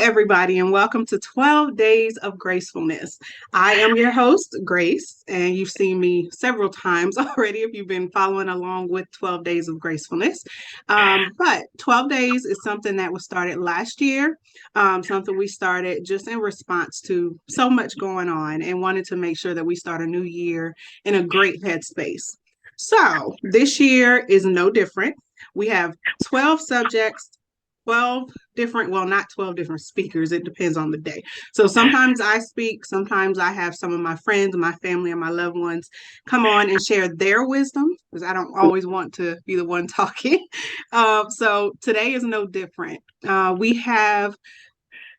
everybody, and welcome to 12 Days of Gracefulness. I am your host, Grace, and you've seen me several times already if you've been following along with 12 Days of Gracefulness. But 12 Days is something that was started last year, something we started just in response to so much going on and wanted to make sure that we start a new year in a great headspace. So this year is no different. We have 12 subjects, 12 different, well, not 12 different speakers. It depends on the day. So sometimes I speak, sometimes I have some of my friends and my family and my loved ones come on and share their wisdom because I don't always want to be the one talking. So today is no different. We have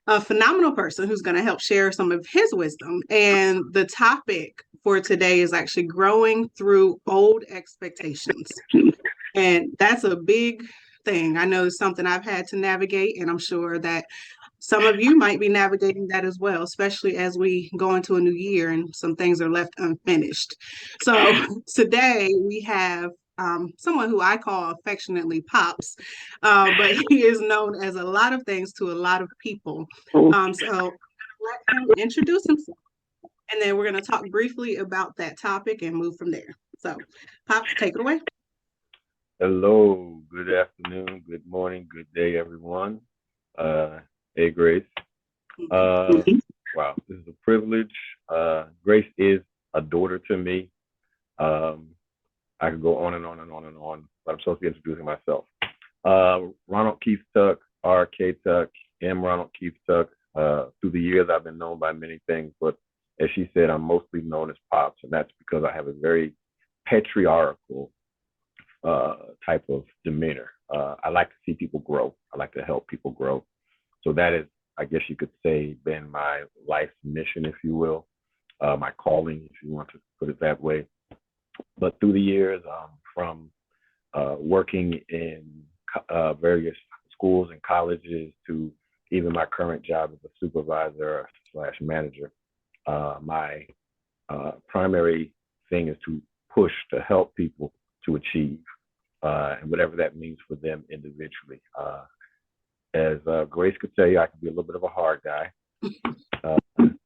a phenomenal person who's going to help share some of his wisdom. And the topic for today is actually growing through old expectations. And that's a big thing. I know it's something I've had to navigate, and I'm sure that some of you might be navigating that as well, especially as we go into a new year and some things are left unfinished. So today we have someone who I call affectionately Pops, but he is known as a lot of things to a lot of people. So let him introduce himself, and then we're going to talk briefly about that topic and move from there. So, Pops, take it away. Hello, good afternoon, good morning, good day, everyone. Hey, Grace. Uh, wow, this is a privilege. Grace is a daughter to me. Um, I could go on and on and on and on, but I'm supposed to be introducing myself. Ronald Keith Tuck, R.K. Tuck, M. Ronald Keith Tuck. Through the years, I've been known by many things, but as she said, I'm mostly known as Pops, and that's because I have a very patriarchal type of demeanor. I like to see people grow. I like to help people grow. So that is, I guess you could say, been my life's mission, if you will, my calling, if you want to put it that way. But through the years, from working in various schools and colleges to even my current job as a supervisor slash manager, my primary thing is to push to help people to achieve, and whatever that means for them individually. As Grace could tell you, I can be a little bit of a hard guy. Uh,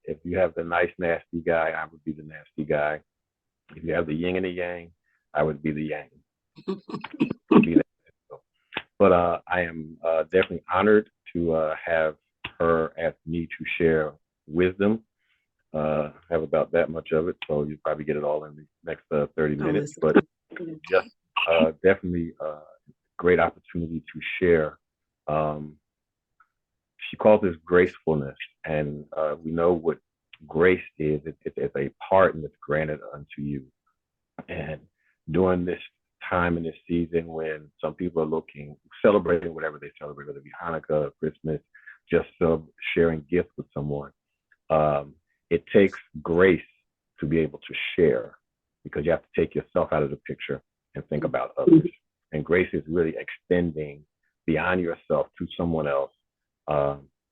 if you have the nice, nasty guy, I would be the nasty guy. If you have the yin and the yang, I would be the yang. But I am definitely honored to have her ask me to share wisdom. I have about that much of it, so you'll probably get it all in the next 30 minutes. But just definitely a great opportunity to share. She calls this gracefulness, and we know what grace is. It's a pardon that's granted unto you. And during this time in this season when some people are celebrating whatever they celebrate, whether it be Hanukkah, Christmas, just sharing gifts with someone, it takes grace to be able to share because you have to take yourself out of the picture and think about others. And grace is really extending beyond yourself to someone else.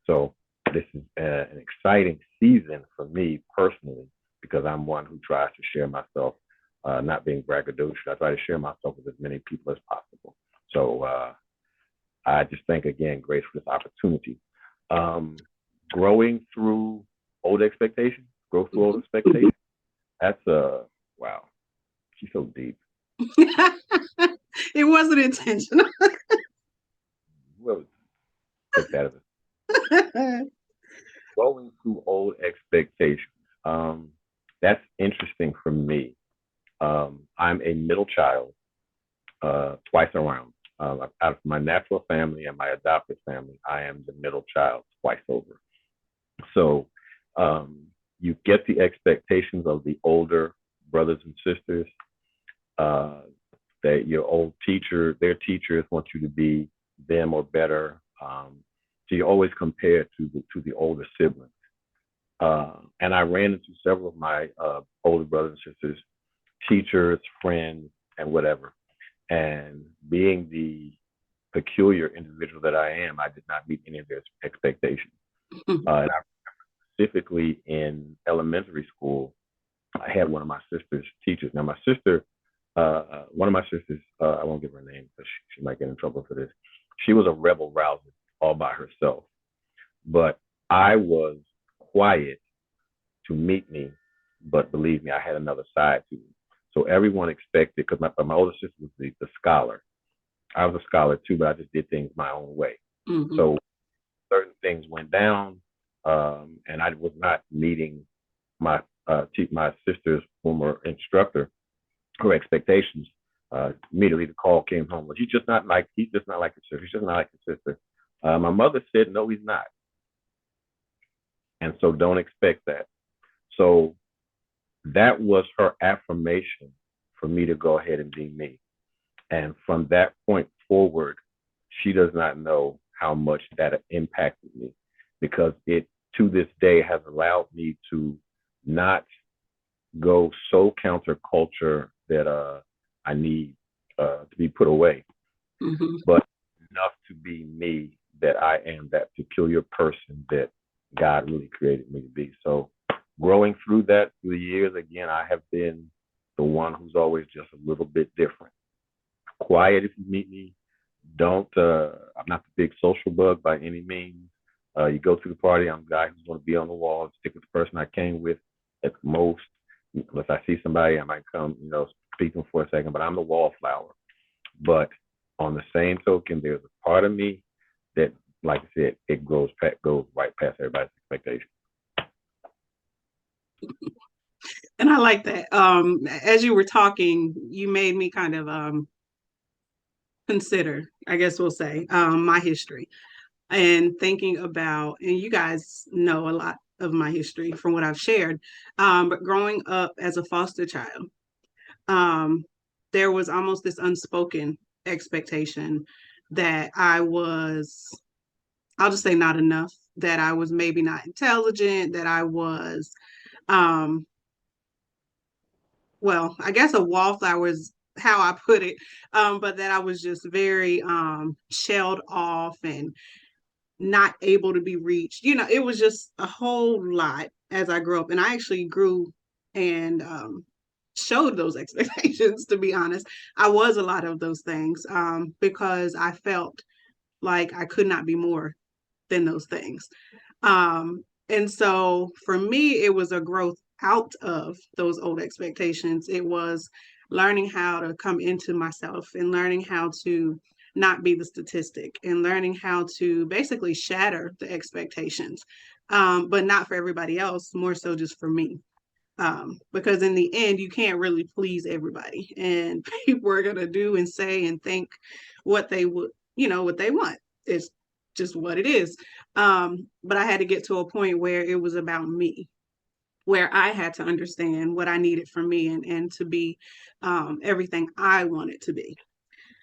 So this is an exciting season for me personally because I'm one who tries to share myself, not being braggadocious. I try to share myself with as many people as possible. So I just thank again Grace for this opportunity. Growing through old expectations, grow through old expectations. That's wow. She's so deep. It wasn't intentional. Whoever took that as growing through old expectations. That's interesting for me. I'm a middle child, twice around. Out of my natural family and my adopted family, I am the middle child twice over. So you get the expectations of the older brothers and sisters, that your old teacher, their teachers want you to be them or better. So you always compare to the older siblings. And I ran into several of my older brothers and sisters, teachers, friends, and whatever. And being the peculiar individual that I am, I did not meet any of their expectations. And I specifically in elementary school, I had one of my sister's teachers. Now, my sister, one of my sisters, I won't give her name because she might get in trouble for this. She was a rebel rouser all by herself. but I was quiet to meet me. But believe me, I had another side to me. So everyone expected, because my older sister was the scholar. I was a scholar too, but I just did things my own way. Mm-hmm. So certain things went down, and I was not meeting my my sister's former instructor, her expectations. Immediately the call came home. Well, he's just not like his sister. He's just not like his sister. My mother said, no, he's not. And so don't expect that. So that was her affirmation for me to go ahead and be me. And from that point forward, she does not know how much that impacted me, because it to this day has allowed me to not go so counterculture that I need to be put away, Mm-hmm. but enough to be me, that I am that peculiar person that God really created me to be. So growing through that through the years, again, I have been the one who's always just a little bit different. Quiet if you meet me. Don't I'm not the big social bug by any means. You go to the party, I'm the guy who's going to be on the wall, stick with the person I came with at most. Unless I see somebody, I might come, speak to them for a second, but I'm the wallflower. But on the same token, there's a part of me that, like I said, it goes right past everybody's expectations. And I like that. As you were talking, you made me kind of consider, I guess we'll say, my history and thinking about, and you guys know a lot of my history from what I've shared, but growing up as a foster child, um, there was almost this unspoken expectation that I'll just say not enough, that I was maybe not intelligent, that I was, um, well, I guess a wallflower is how I put it, but that I was just very shelled off and not able to be reached. It was just a whole lot as I grew up. And I actually grew and showed those expectations, to be honest. I was a lot of those things because I felt like I could not be more than those things. And so for me, it was a growth out of those old expectations. It was learning how to come into myself and learning how to not be the statistic and learning how to basically shatter the expectations, but not for everybody else, more so just for me. Because in the end, you can't really please everybody, and people are going to do and say and think what they would, what they want. It's just what it is. But I had to get to a point where it was about me, where I had to understand what I needed from me and to be everything I wanted to be.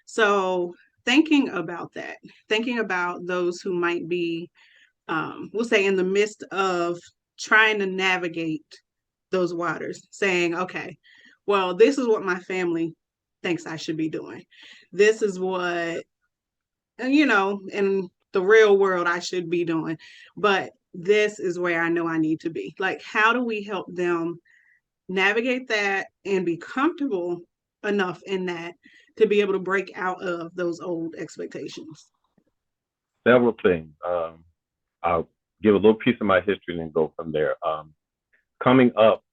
So thinking about that, thinking about those who might be, we'll say, in the midst of trying to navigate those waters, saying, okay, well, this is what my family thinks I should be doing. This is what, in the real world I should be doing. But this is where I know I need to be. Like, how do we help them navigate that and be comfortable enough in that to be able to break out of those old expectations? Several things. I'll give a little piece of my history and then go from there. Coming up,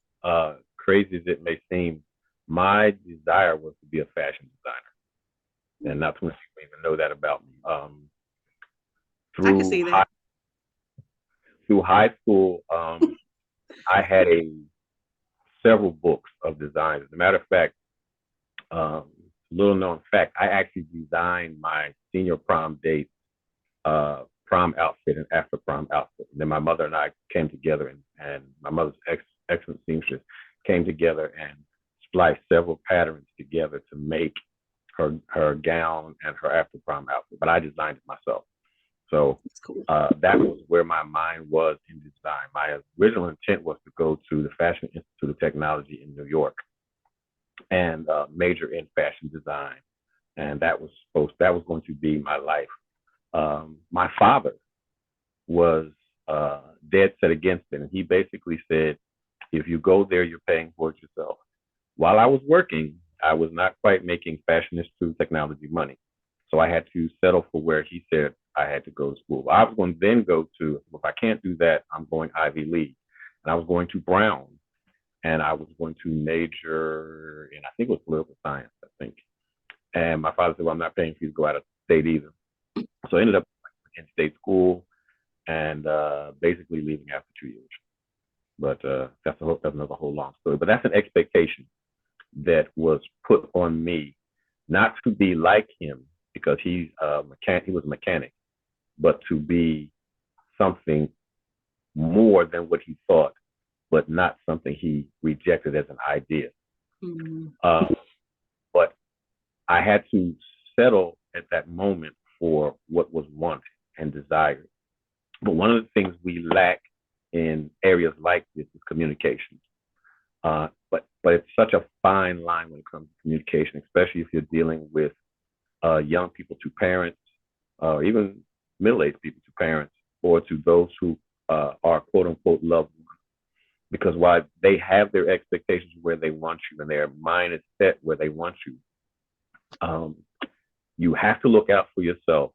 crazy as it may seem, my desire was to be a fashion designer, and not too many people even know that about me. I can Through see high that. through high school, I had a several books of designs. As a matter of fact, little known fact, I actually designed my senior prom date prom outfit and after prom outfit. And then my mother and I came together, and my mother's excellent seamstress came together and spliced several patterns together to make her gown and her after prom outfit. But I designed it myself. So It's cool. that was where my mind was in design. My original intent was to go to the Fashion Institute of Technology in New York and major in fashion design, and that was going to be my life. My father was dead set against it, and he basically said, "If you go there, you're paying for it yourself." While I was working, I was not quite making Fashion Institute of Technology money, so I had to settle for where he said I had to go to school. I was going to then go to, if I can't do that, I'm going Ivy League. And I was going to Brown, and I was going to major in, I think it was political science, I think. And my father said, well, I'm not paying for you to go out of state either. So I ended up in state school and basically leaving after 2 years. But that's another whole long story. But that's an expectation that was put on me, not to be like him because he's a mechanic. He was a mechanic, but to be something more than what he thought, but not something he rejected as an idea. Mm-hmm. But I had to settle at that moment for what was wanted and desired. But one of the things we lack in areas like this is communication. But it's such a fine line when it comes to communication, especially if you're dealing with young people to parents, or even middle-aged people to parents, or to those who are quote unquote loved ones. Because while they have their expectations where they want you and their mind is set where they want you, you have to look out for yourself.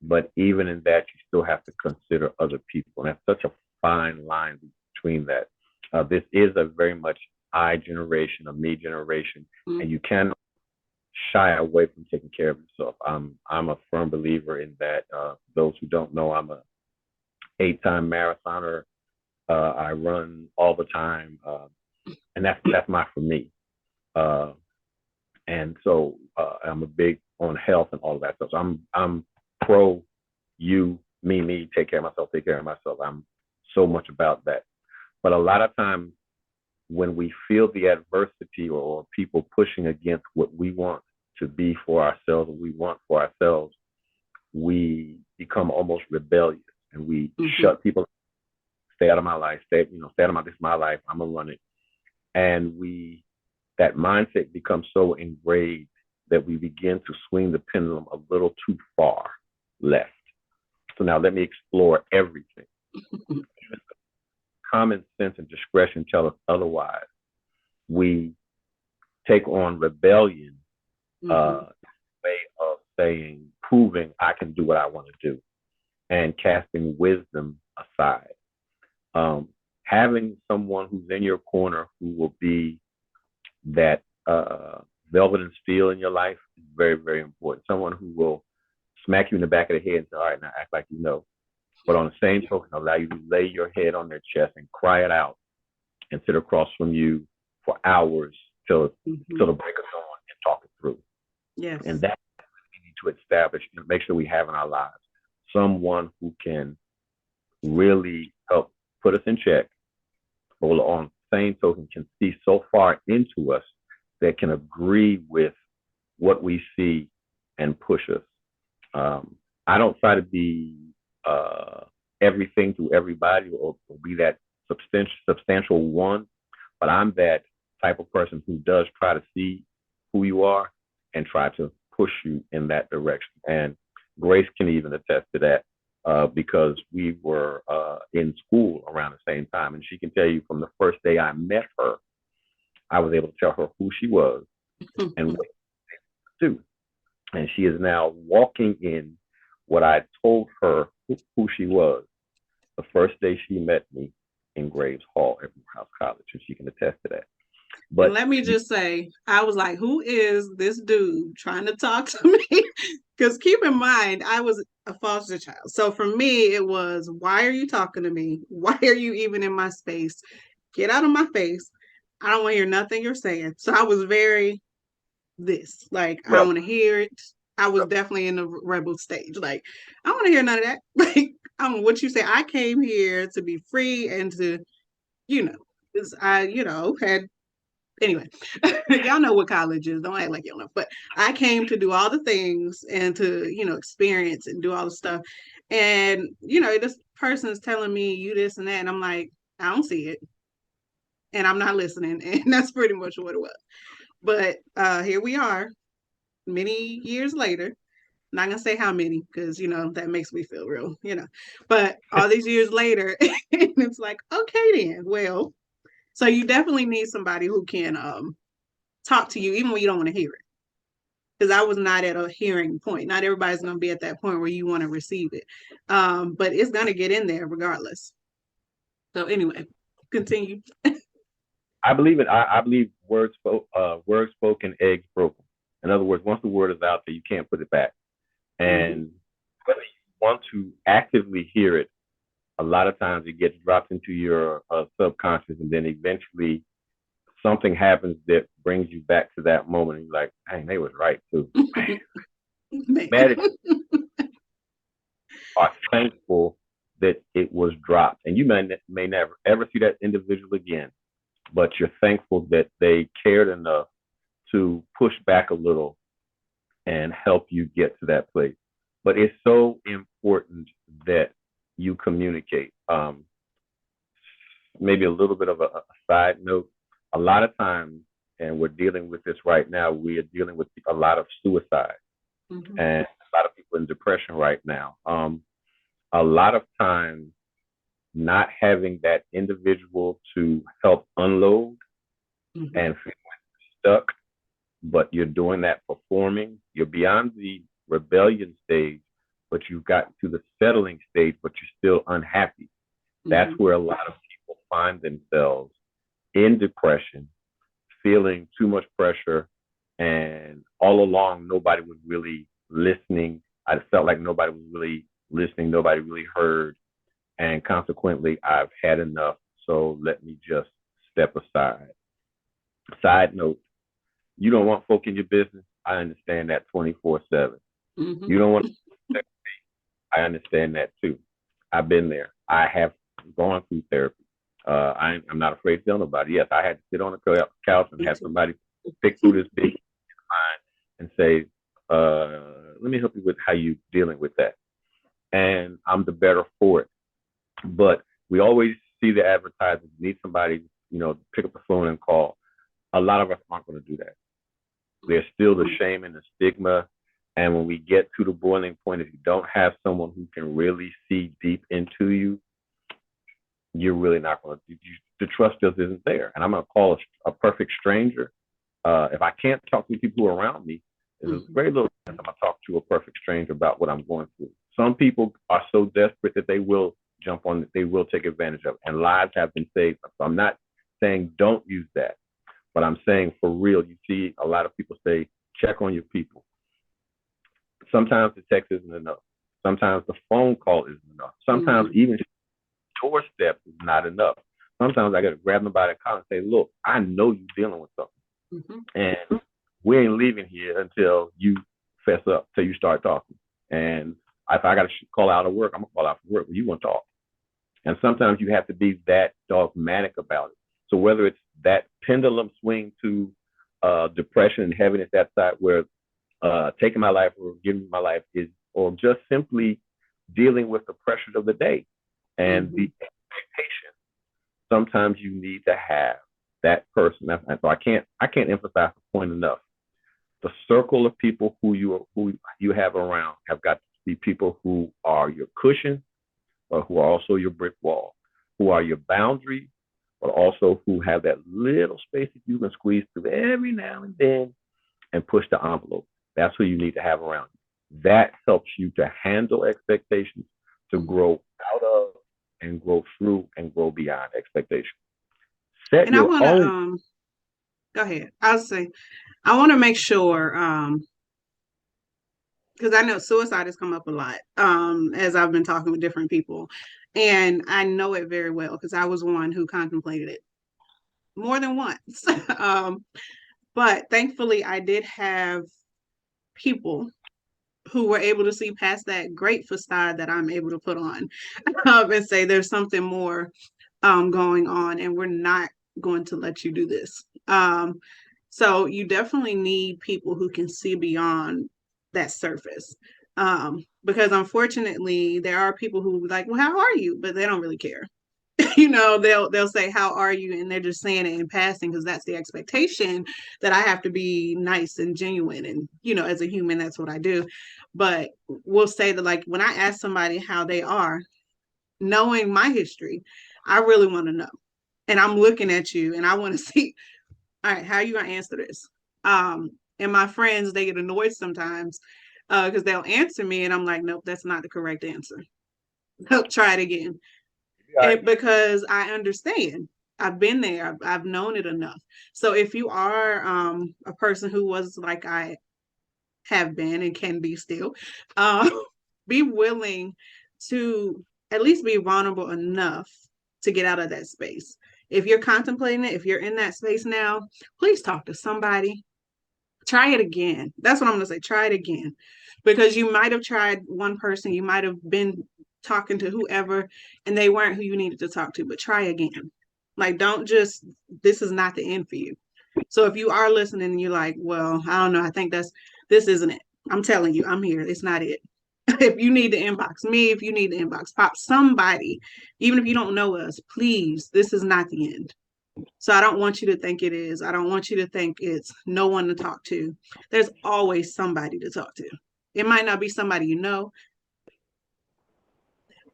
But even in that, you still have to consider other people. And that's such a fine line between that. This is a very much I generation, a me generation, and you cannot shy away from taking care of yourself. I'm a firm believer in that. Those who don't know, I'm a 8-time marathoner. I run all the time, and that's my for me. And so I'm a big on health and all of that stuff. So I'm pro you, me, take care of myself, take care of myself. I'm so much about that. But a lot of times when we feel the adversity or people pushing against what we want to be for ourselves, what we want for ourselves, we become almost rebellious and we shut people, stay out of my life, stay out of this is my life, I'm gonna run it. And that mindset becomes so engraved that we begin to swing the pendulum a little too far left. So now let me explore everything. Common sense and discretion tell us otherwise. We take on rebellion, way of saying, proving I can do what I want to do, and casting wisdom aside. Having someone who's in your corner who will be that velvet and steel in your life is very, very important. Someone who will smack you in the back of the head and say, all right, now act like you know. But on the same token, allow you to lay your head on their chest and cry it out and sit across from you for hours till the break of dawn and talk it through. Yes. And that's what we need to establish and make sure we have in our lives. Someone who can really help put us in check, but on the same token can see so far into us that can agree with what we see and push us. I don't try to be everything to everybody or be that substantial one, but I'm that type of person who does try to see who you are and try to push you in that direction. And Grace can even attest to that because we were in school around the same time, and she can tell you from the first day I met her, I was able to tell her who she was and what she do. And she is now walking in what I told her who she was the first day she met me in Graves Hall at Morehouse College, and she can attest to that. But and let me just say, I was like, who is this dude trying to talk to me? Because keep in mind, I was a foster child. So for me, it was, why are you talking to me? Why are you even in my space? Get out of my face. I don't want to hear nothing you're saying. So I was very like, I don't want to hear it. I was definitely in the rebel stage. Like, I don't want to hear none of that. Like, I don't know what you say. I came here to be free and to, because I, had anyway, y'all know what college is. Don't act like you don't know. But I came to do all the things and to, experience and do all the stuff. And, this person's telling me you this and that. And I'm like, I don't see it. And I'm not listening. And that's pretty much what it was. But here we are, many years later. Not gonna say how many, because that makes me feel real, But all these years later, and it's like, okay then. Well, so you definitely need somebody who can talk to you even when you don't want to hear it. because I was not at a hearing point. Not everybody's going to be at that point where you want to receive it. But it's going to get in there regardless. So anyway, continue. I believe it. I believe words spoken, eggs broken. In other words, once the word is out there, you can't put it back. And whether you want to actively hear it, a lot of times it gets dropped into your subconscious, and then eventually something happens that brings you back to that moment. And you're like, dang, they was right too. Mad are thankful that it was dropped, and you may never ever see that individual again, but you're thankful that they cared enough to push back a little and help you get to that place. But it's so important that you communicate. Maybe a little bit of a side note. A lot of times, and we're dealing with this right now, we are dealing with a lot of suicide and a lot of people in depression right now. A lot of times, not having that individual to help unload and feel stuck, but you're doing that performing. You're beyond the rebellion stage, but you've gotten to the settling stage, but you're still unhappy. That's where a lot of people find themselves in depression, feeling too much pressure. And all along, nobody was really listening. I felt like nobody was really listening. Nobody really heard. And consequently, I've had enough. So let me just step aside. Side note, you don't want folk in your business. I understand that 24/7. You don't want to, I understand that too. I've been there. I have gone through therapy. I'm not afraid to tell nobody. Yes, I had to sit on the couch and have somebody pick through this big line and say, let me help you with how you dealing with that. And I'm the better for it. But we always see the advertisements, need somebody, pick up the phone and call. A lot of us aren't going to do that. There's still the shame and the stigma. And when we get to the boiling point, if you don't have someone who can really see deep into you, you're really not going to, the trust just isn't there. And I'm going to call a perfect stranger. If I can't talk to people around me, there's very little chance I'm going to talk to a perfect stranger about what I'm going through. Some people are so desperate that they will jump on it, they will take advantage of it, and lives have been saved. So I'm not saying don't use that, but I'm saying for real, you see a lot of people say, check on your people. Sometimes the text isn't enough. Sometimes the phone call isn't enough. Sometimes even doorstep is not enough. Sometimes I got to grab them by the collar and say, look, I know you're dealing with something. And we ain't leaving here until you fess up, till you start talking. And if I got to call out of work, I'm going to call out for work, but you want to talk. And sometimes you have to be that dogmatic about it. So whether it's that pendulum swing to depression and heaviness, that side where taking my life or giving my life is, or just simply dealing with the pressures of the day and the expectation. Sometimes you need to have that person. And so I can't emphasize the point enough. The circle of people who you have around have got to be people who are your cushion, but who are also your brick wall, who are your boundaries, but also who have that little space that you can squeeze through every now and then and push the envelope. That's who you need to have around you. That helps you to handle expectations, to grow out of and grow through and grow beyond expectations. Set and I your want to own. go ahead. I'll say I want to make sure because I know suicide has come up a lot as I've been talking with different people, and I know it very well because I was one who contemplated it more than once. But thankfully, I did have people who were able to see past that great facade that I'm able to put on and say there's something more going on, and we're not going to let you do this. So you definitely need people who can see beyond that surface. Because unfortunately, there are people who like, well, how are you? But they don't really care. They'll say, how are you? And they're just saying it in passing because that's the expectation that I have to be nice and genuine. And, as a human, that's what I do. But we'll say that, like, when I ask somebody how they are, knowing my history, I really want to know. And I'm looking at you and I want to see, all right, how are you going to answer this? And my friends, they get annoyed sometimes because they'll answer me and I'm like, nope, that's not the correct answer. Try it again. All And because I understand. I've been there. I've known it enough. So if you are a person who was like I have been and can be still, uh, be willing to at least be vulnerable enough to get out of that space. If you're contemplating it, if you're in that space now, please talk to somebody. Try it again. That's what I'm going to say. Try it again. Because you might have tried one person, you might have been talking to whoever, and they weren't who you needed to talk to, but try again. Like, don't just, this is not the end for you. So if you are listening and you're like, well, I don't know, I think this isn't it. I'm telling you, I'm here. It's not it. If you need to inbox me, if you need to inbox pop somebody, even if you don't know us, please, this is not the end. So I don't want you to think it is. I don't want you to think it's no one to talk to. There's always somebody to talk to. It might not be somebody you know.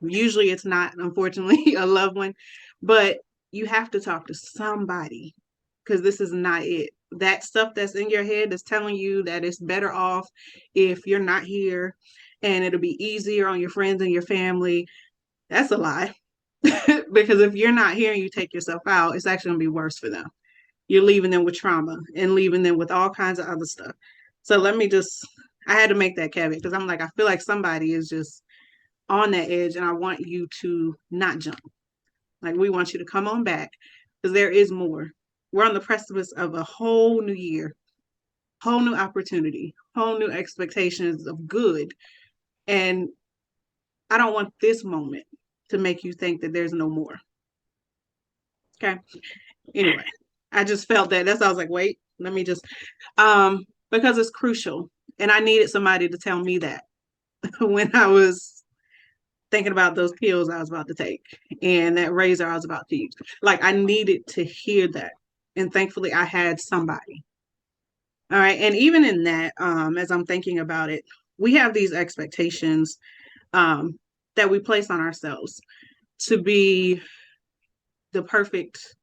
Usually it's not, unfortunately, a loved one, but you have to talk to somebody because this is not it. That stuff that's in your head is telling you that it's better off if you're not here and it'll be easier on your friends and your family. That's a lie. Because if you're not here and you take yourself out, it's actually going to be worse for them. You're leaving them with trauma and leaving them with all kinds of other stuff. So let me just, I had to make that caveat because I'm like, I feel like somebody is just on that edge and I want you to not jump. Like, we want you to come on back because there is more. We're on the precipice of a whole new year, whole new opportunity, whole new expectations of good. And I don't want this moment to make you think that there's no more. Okay. Anyway, I just felt that. That's why I was like, wait, let me just because it's crucial. And I needed somebody to tell me that when I was thinking about those pills I was about to take and that razor I was about to use. Like, I needed to hear that. And thankfully I had somebody. All right. And even in that, as I'm thinking about it, we have these expectations that we place on ourselves to be the perfect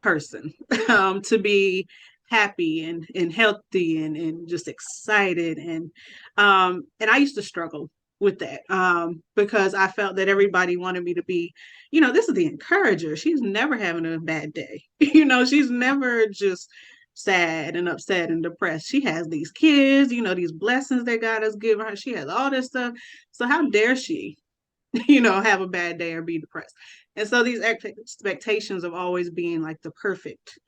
person, to be happy and healthy and just excited. And I used to struggle with that because I felt that everybody wanted me to be, this is the encourager. She's never having a bad day. She's never just sad and upset and depressed. She has these kids, these blessings that God has given her. She has all this stuff. So how dare she have a bad day or be depressed. And so these expectations of always being like the perfect,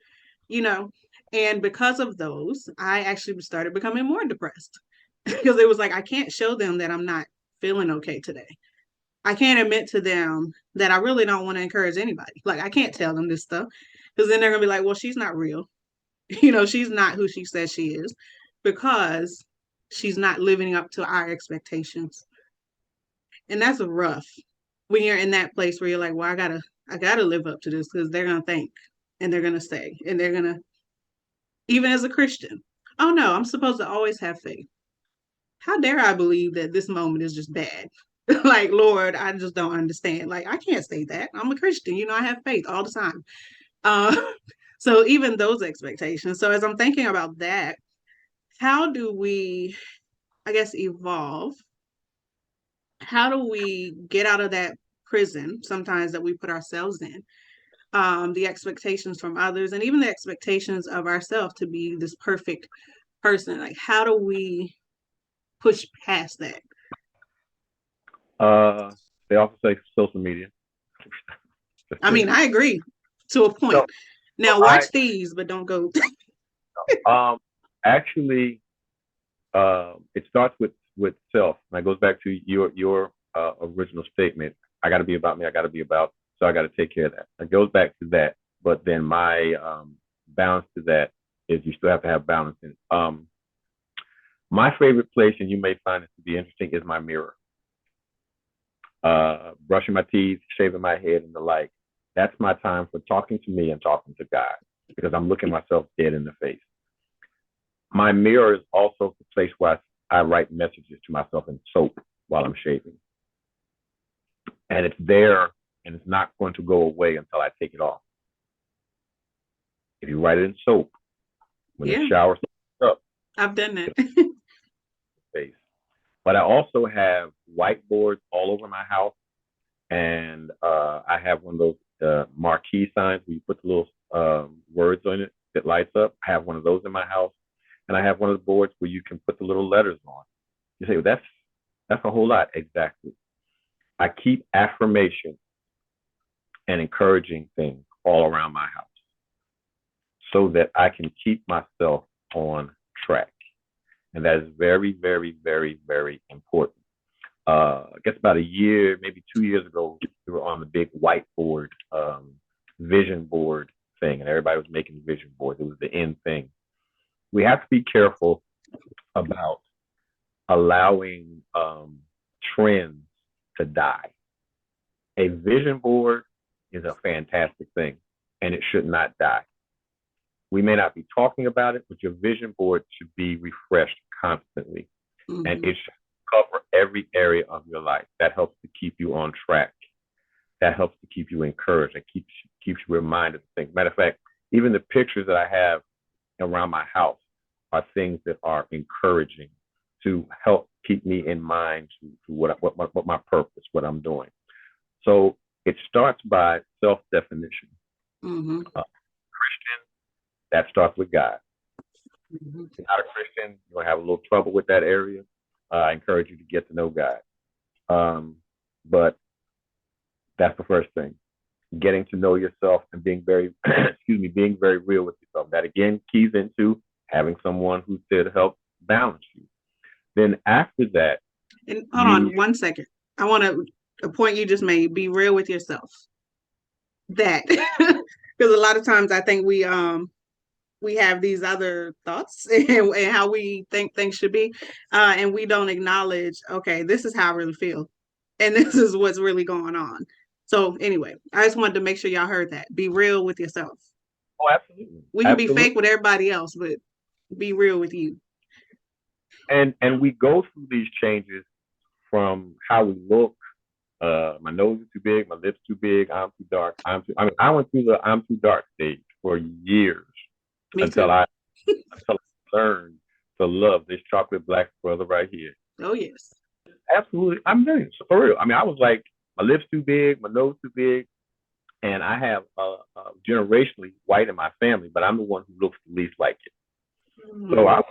you know, and because of those, I actually started becoming more depressed because it was like, I can't show them that I'm not feeling okay today. I can't admit to them that I really don't want to encourage anybody. Like, I can't tell them this stuff because then they're going to be like, well, she's not real. She's not who she says she is because she's not living up to our expectations. And that's rough when you're in that place where you're like, well, I gotta live up to this because they're gonna think and they're gonna say and they're gonna, even as a Christian, oh no, I'm supposed to always have faith. How dare I believe that this moment is just bad? Like, Lord, I just don't understand. Like, I can't say that. I'm a Christian, I have faith all the time. Uh, so even those expectations. So as I'm thinking about that, how do we, I guess, evolve? How do we get out of that prison sometimes that we put ourselves in? The expectations from others and even the expectations of ourselves to be this perfect person. Like, how do we push past that? They also say social media. I mean, I agree to a So, point. so Now watch these, but don't go. um, actually, it starts with self. And that goes back to your original statement. I got to be about me. I got to be about. So I got to take care of that. It goes back to that. But then my balance to that is you still have to have balance in. My favorite place, and you may find this to be interesting, is my mirror. Brushing my teeth, shaving my head, and the like. That's my time for talking to me and talking to God because I'm looking myself dead in the face. My mirror is also the place where I write messages to myself in soap while I'm shaving. And it's there and it's not going to go away until I take it off. If you write it in soap, when Yeah. the shower I've done that. Space. But I also have whiteboards all over my house, and I have one of those marquee signs where you put the little words on it that lights up. I have one of those in my house, and I have one of the boards where you can put the little letters on. You say, well, that's a whole lot. Exactly. I keep affirmation and encouraging things all around my house so that I can keep myself on track. And that is very, very, very, very important. I guess about a year, maybe 2 years ago, we were on the big whiteboard, vision board thing, and everybody was making vision boards. It was the end thing. We have to be careful about allowing trends to die. A vision board is a fantastic thing, and it should not die. We may not be talking about it, but your vision board should be refreshed constantly, and it should cover every area of your life. That helps to keep you on track. That helps to keep you encouraged. It keeps you reminded of things. Matter of fact, even the pictures that I have around my house are things that are encouraging to help keep me in mind to what my purpose, what I'm doing. So it starts by self-definition. Christian, that starts with God. If you're not a Christian, you're going to have a little trouble with that area. I encourage you to get to know God. But that's the first thing. Getting to know yourself and being very, being very real with yourself. That again keys into having someone who's there to help balance you. Then after that. And hold on 1 second. I want to, a point you just made, be real with yourself. That, because a lot of times I think we have these other thoughts and how we think things should be, and we don't acknowledge, okay, this is how I really feel, and this is what's really going on. So anyway, I just wanted to make sure y'all heard that. Be real with yourself. Oh, absolutely. We can be fake with everybody else, but be real with you. And we go through these changes from how we look. My nose is too big, my lips too big, I'm too dark. I went through the I'm too dark stage for years until I learned to love this chocolate black brother right here. Oh yes. Absolutely. I'm doing it for real. I mean, I was like, my lips too big, my nose too big, and I have generationally white in my family, but I'm the one who looks the least like it. So I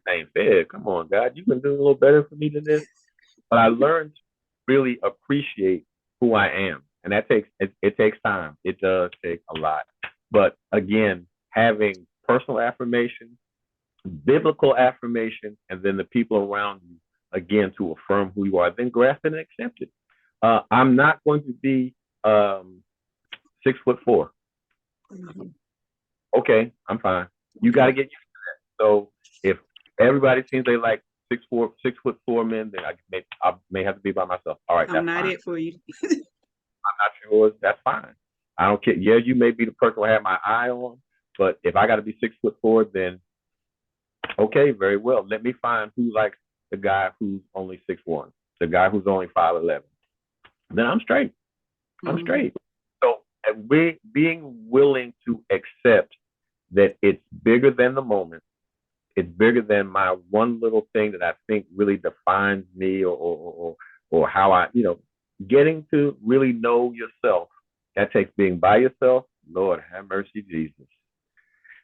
that ain't fair. Come on, God, you can do a little better for me than this. But I learned to really appreciate who I am, and that takes it takes time. It does take a lot. But again, having personal affirmation, biblical affirmation, and then the people around you again to affirm who you are, then grasp and accept it. I'm not going to be 6'4". Okay, I'm fine. You got to get used to that. So if everybody seems they like 6'4" men, then I may have to be by myself. All right, I'm not fine. It for you. I'm not yours. That's fine. I don't care. Yeah, you may be the person I have my eye on, but if I got to be 6'4", then okay, very well. Let me find who likes the guy who's only 6'1", the guy who's only 5'11". Then I'm straight. I'm straight. So being willing to accept that it's bigger than the moment. It's bigger than my one little thing that I think really defines me or how I, getting to really know yourself. That takes being by yourself. Lord have mercy, Jesus.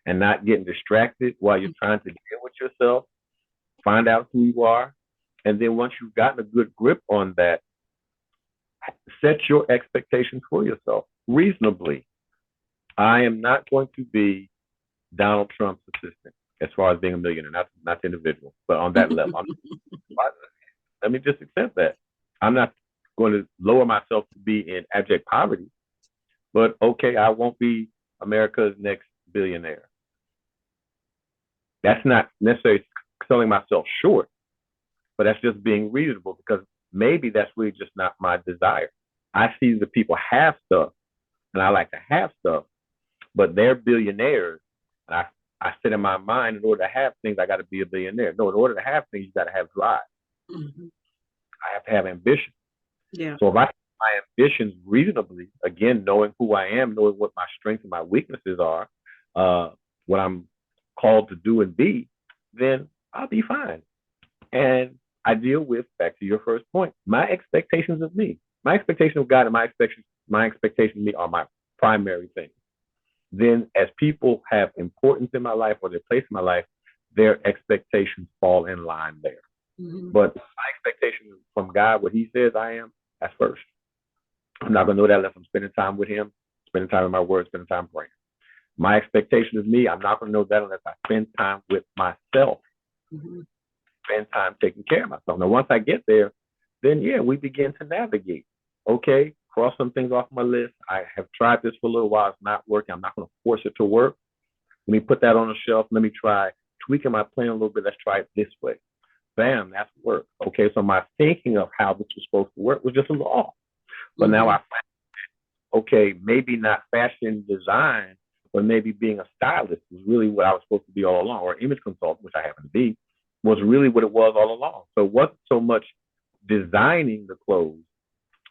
And not getting distracted while you're trying to deal with yourself, find out who you are. And then once you've gotten a good grip on that, set your expectations for yourself reasonably. I am not going to be Donald Trump's assistant as far as being a millionaire, not the individual, but on that level. Let me just accept that. I'm not going to lower myself to be in abject poverty, but okay, I won't be America's next billionaire. That's not necessarily selling myself short, but that's just being reasonable because maybe that's really just not my desire. I see the people have stuff, and I like to have stuff, but they're billionaires. And I sit in my mind, in order to have things, I got to be a billionaire. No, in order to have things, you got to have drive. I have to have ambition. Yeah. So if I have my ambitions reasonably, again, knowing who I am, knowing what my strengths and my weaknesses are, what I'm called to do and be, then I'll be fine. And I deal with, back to your first point, my expectations of me. My expectation of God and my expectations of me are my primary thing. Then as people have importance in my life or their place in my life, their expectations fall in line there. Mm-hmm. But my expectation from God, what he says I am, that's first. I'm not going to know that unless I'm spending time with him, spending time in my word, spending time praying. My expectation of me, I'm not going to know that unless I spend time with myself, Mm-hmm. spend time taking care of myself. Now, once I get there, then yeah, we begin to navigate. Okay, cross some things off my list. I have tried this for a little while. It's not working. I'm not going to force it to work. Let me put that on the shelf. Let me try tweaking my plan a little bit. Let's try it this way. Bam, that's work. Okay, so my thinking of how this was supposed to work was just a little off. But now Mm-hmm. I okay, maybe not fashion design, but maybe being a stylist was really what I was supposed to be all along, or image consultant, which I happen to be, was really what it was all along. So it wasn't so much designing the clothes,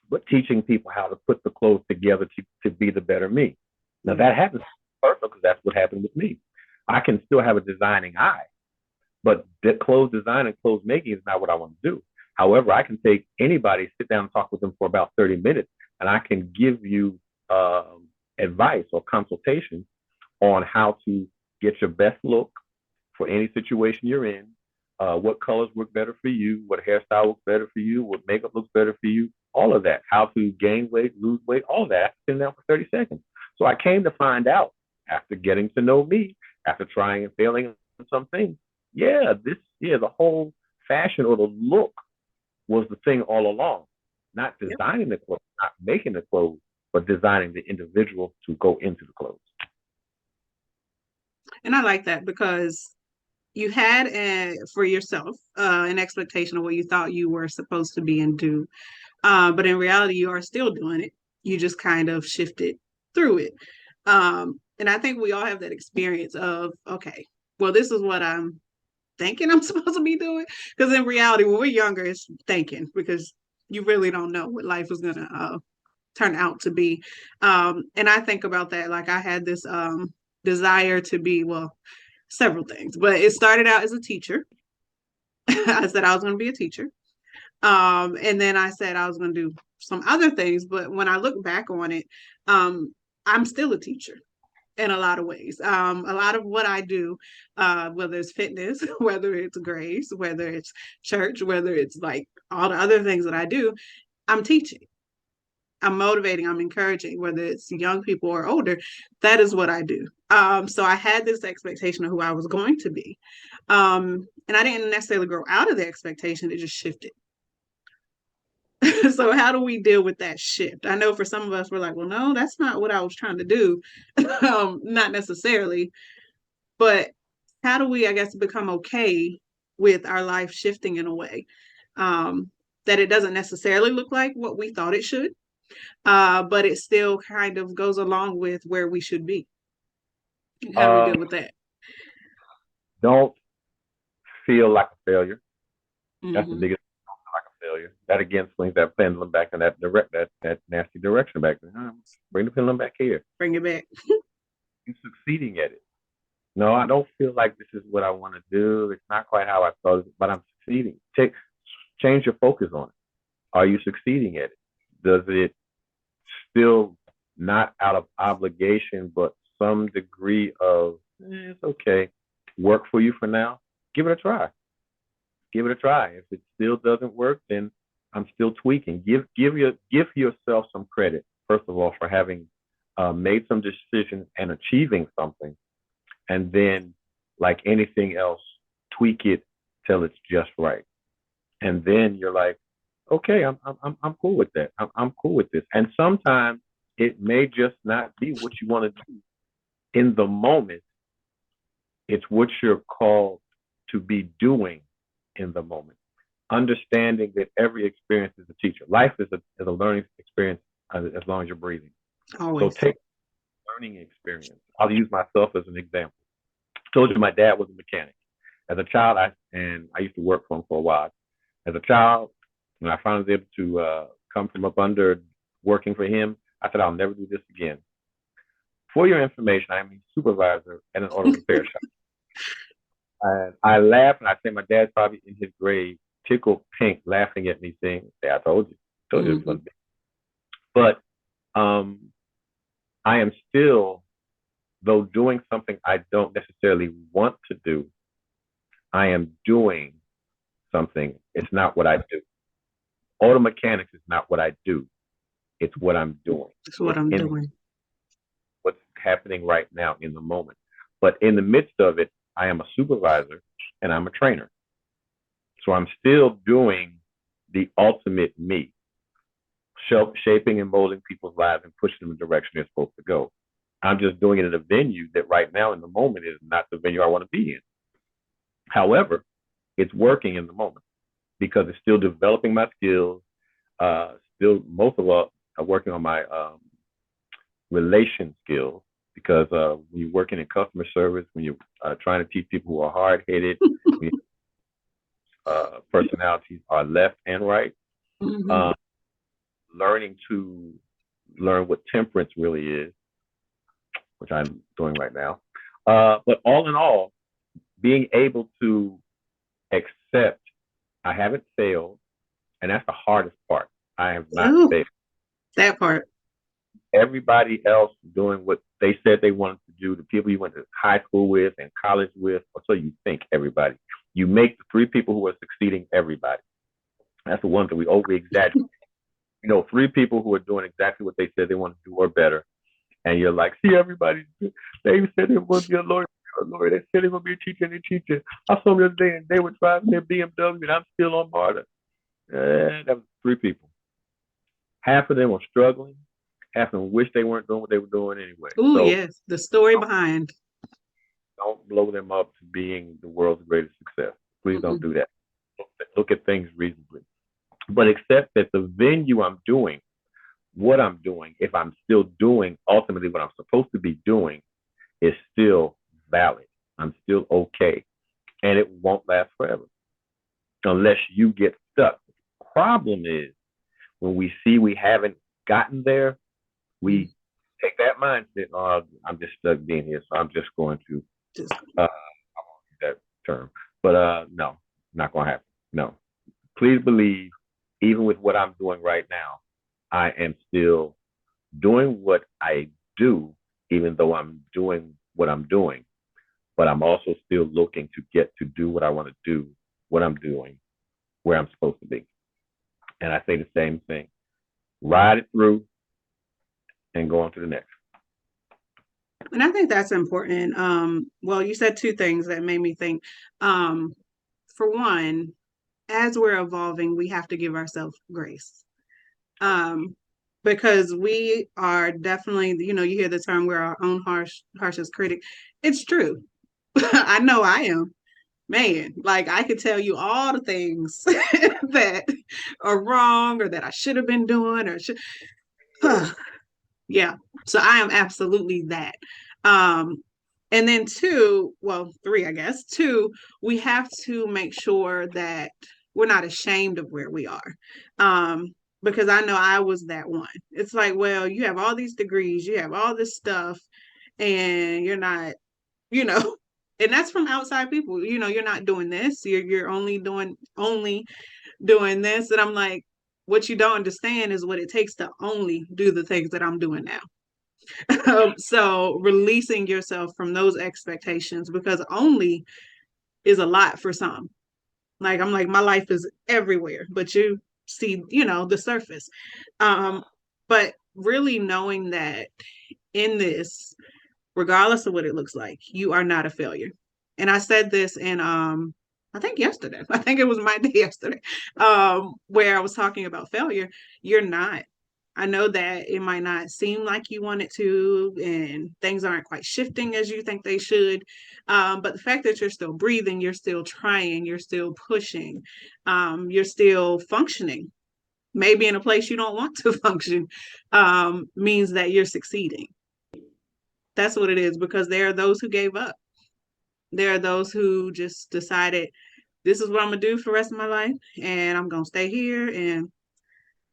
but teaching people how to put the clothes together to be the better me. Now Mm-hmm. that happens perfect because that's what happened with me. I can still have a designing eye, but the clothes design and clothes making is not what I want to do. However, I can take anybody, sit down and talk with them for about 30 minutes, and I can give you advice or consultation on how to get your best look for any situation you're in, what colors work better for you, what hairstyle works better for you, what makeup looks better for you, all of that, how to gain weight, lose weight, all of that, sitting down for 30 seconds. So I came to find out after getting to know me, after trying and failing on some things, the whole fashion or the look was the thing all along. Not Yep. designing the clothes, not making the clothes, but designing the individual to go into the clothes. And I like that because you had for yourself an expectation of what you thought you were supposed to be and do. But in reality, you are still doing it. You just kind of shifted through it. And I think we all have that experience of, okay, well, this is what I'm thinking I'm supposed to be doing. Because in reality, when we're younger, it's thinking because you really don't know what life is going to turn out to be. And I think about that. Like I had this desire to be, well, several things, but it started out as a teacher. I said I was going to be a teacher. And then I said I was going to do some other things. But when I look back on it, I'm still a teacher in a lot of ways. A lot of what I do, whether it's fitness, whether it's grace, whether it's church, whether it's like all the other things that I do, I'm teaching. I'm motivating, I'm encouraging, whether it's young people or older, that is what I do. So I had this expectation of who I was going to be. And I didn't necessarily grow out of the expectation, it just shifted. So how do we deal with that shift? I know for some of us, we're like, well, no, that's not what I was trying to do. Not necessarily, but how do we, I guess, become okay with our life shifting in a way that it doesn't necessarily look like what we thought it should, but it still kind of goes along with where we should be? How do we Uh, deal with that? don't feel like a failure. That's the Mm-hmm. biggest like a failure. That again swings that pendulum back in that nasty direction back. Bring the pendulum back here. Bring it back. You're succeeding at it. No, I don't feel like this is what I want to do. It's not quite how I thought it, but I'm succeeding. Change your focus on it. Are you succeeding at it? Does it still not out of obligation, but some degree of it's okay, work for you for now? Give it a try. Give it a try. If it still doesn't work, then I'm still tweaking. Give yourself some credit first of all for having made some decisions and achieving something, and then like anything else, tweak it till it's just right. And then you're like, okay, I'm cool with that. I'm cool with this. And sometimes it may just not be what you want to do in the moment. It's what you're called to be doing in the moment. Understanding that every experience is a teacher. Life is a learning experience as long as you're breathing. So Always. take learning experience. I'll use myself as an example. I told you my dad was a mechanic. As a child, I used to work for him for a while. As a child, when I finally was able to come from up under working for him, I said I'll never do this again. For your information, I'm a supervisor at an auto repair shop. And I laugh and I say my dad's probably in his grave, tickled pink, laughing at me, saying, "Hey, I told you it was going Hmm. to be." But um, I am still, though doing something I don't necessarily want to do, I am doing something. It's not what I do. Auto mechanics is not what I do. It's what I'm doing. That's what It's I'm in doing. what's happening right now in the moment. But in the midst of it, I am a supervisor and I'm a trainer. So I'm still doing the ultimate me, shaping and molding people's lives and pushing them in the direction they're supposed to go. I'm just doing it at a venue that right now in the moment is not the venue I want to be in. However, it's working in the moment because it's still developing my skills. Still, most of all, I'm working on my relation skills because when you're working in customer service, when you're trying to teach people who are hard headed, personalities are left and right, Hmm. um, learning to learn what temperance really is, which I'm doing right now. But all in all, being able to accept I haven't failed, and that's the hardest part. I have not Ooh, failed. that part. Everybody else doing what they said they wanted to do, the people you went to high school with and college with, or so you think everybody. You make the three people who are succeeding everybody. That's the one thing we over exaggerate. You know, three people who are doing exactly what they said they want to do or better. And you're like, see, everybody, they said they want to be a lawyer. A lawyer. They said they want to be a teacher and a teacher. I saw them the other day and they were driving their BMW and I'm still on MARTA. That was three people. Half of them are struggling. Half of them wish they weren't doing what they were doing anyway. Ooh, So yes, the story behind. don't blow them up to being the world's greatest success. Please don't Mhm. do that. Look at things reasonably. But accept that the venue I'm doing, what I'm doing, if I'm still doing ultimately what I'm supposed to be doing, is still valid. I'm still okay. And it won't last forever unless you get stuck. The problem is when we see we haven't gotten there, Mm. we take that mindset, oh, I'm just stuck being here, so I'm just going to Just I won't use that term. But no, not gonna happen. No. Please believe, even with what I'm doing right now, I am still doing what I do, even though I'm doing what I'm doing. But I'm also still looking to get to do what I want to do, what I'm doing, where I'm supposed to be. And I say the same thing. Ride it through and go on to the next. and I think that's important. Well, you said two things that made me think. Um, for one, as we're evolving, we have to give ourselves grace. Um, because we are definitely, you hear the term we're our own harshest critic. It's true. I know I am. Man, like I could tell you all the things that are wrong or that I should have been doing or should yeah. So I am absolutely that. Um, and then two, well, three, I guess. Two, we have to make sure that we're not ashamed of where we are. Because I know I was that one. It's like, well, you have all these degrees, you have all this stuff, and you're not, you know, and that's from outside people. You're not doing this. You're only doing this. And I'm like, what you don't understand is what it takes to only do the things that I'm doing now. So releasing yourself from those expectations because only is a lot for some. Like I'm like, my life is everywhere, but you see, the surface. Um, but really knowing that in this, regardless of what it looks like, you are not a failure. And I said this in I think yesterday. I think it was my day yesterday. Where I was talking about failure. You're not. I know that it might not seem like you want it to, and things aren't quite shifting as you think they should. But the fact that you're still breathing, you're still trying, you're still pushing, you're still functioning, maybe in a place you don't want to function, means that you're succeeding. That's what it is because there are those who gave up. There are those who just decided this is what I'm gonna do for the rest of my life, and I'm gonna stay here.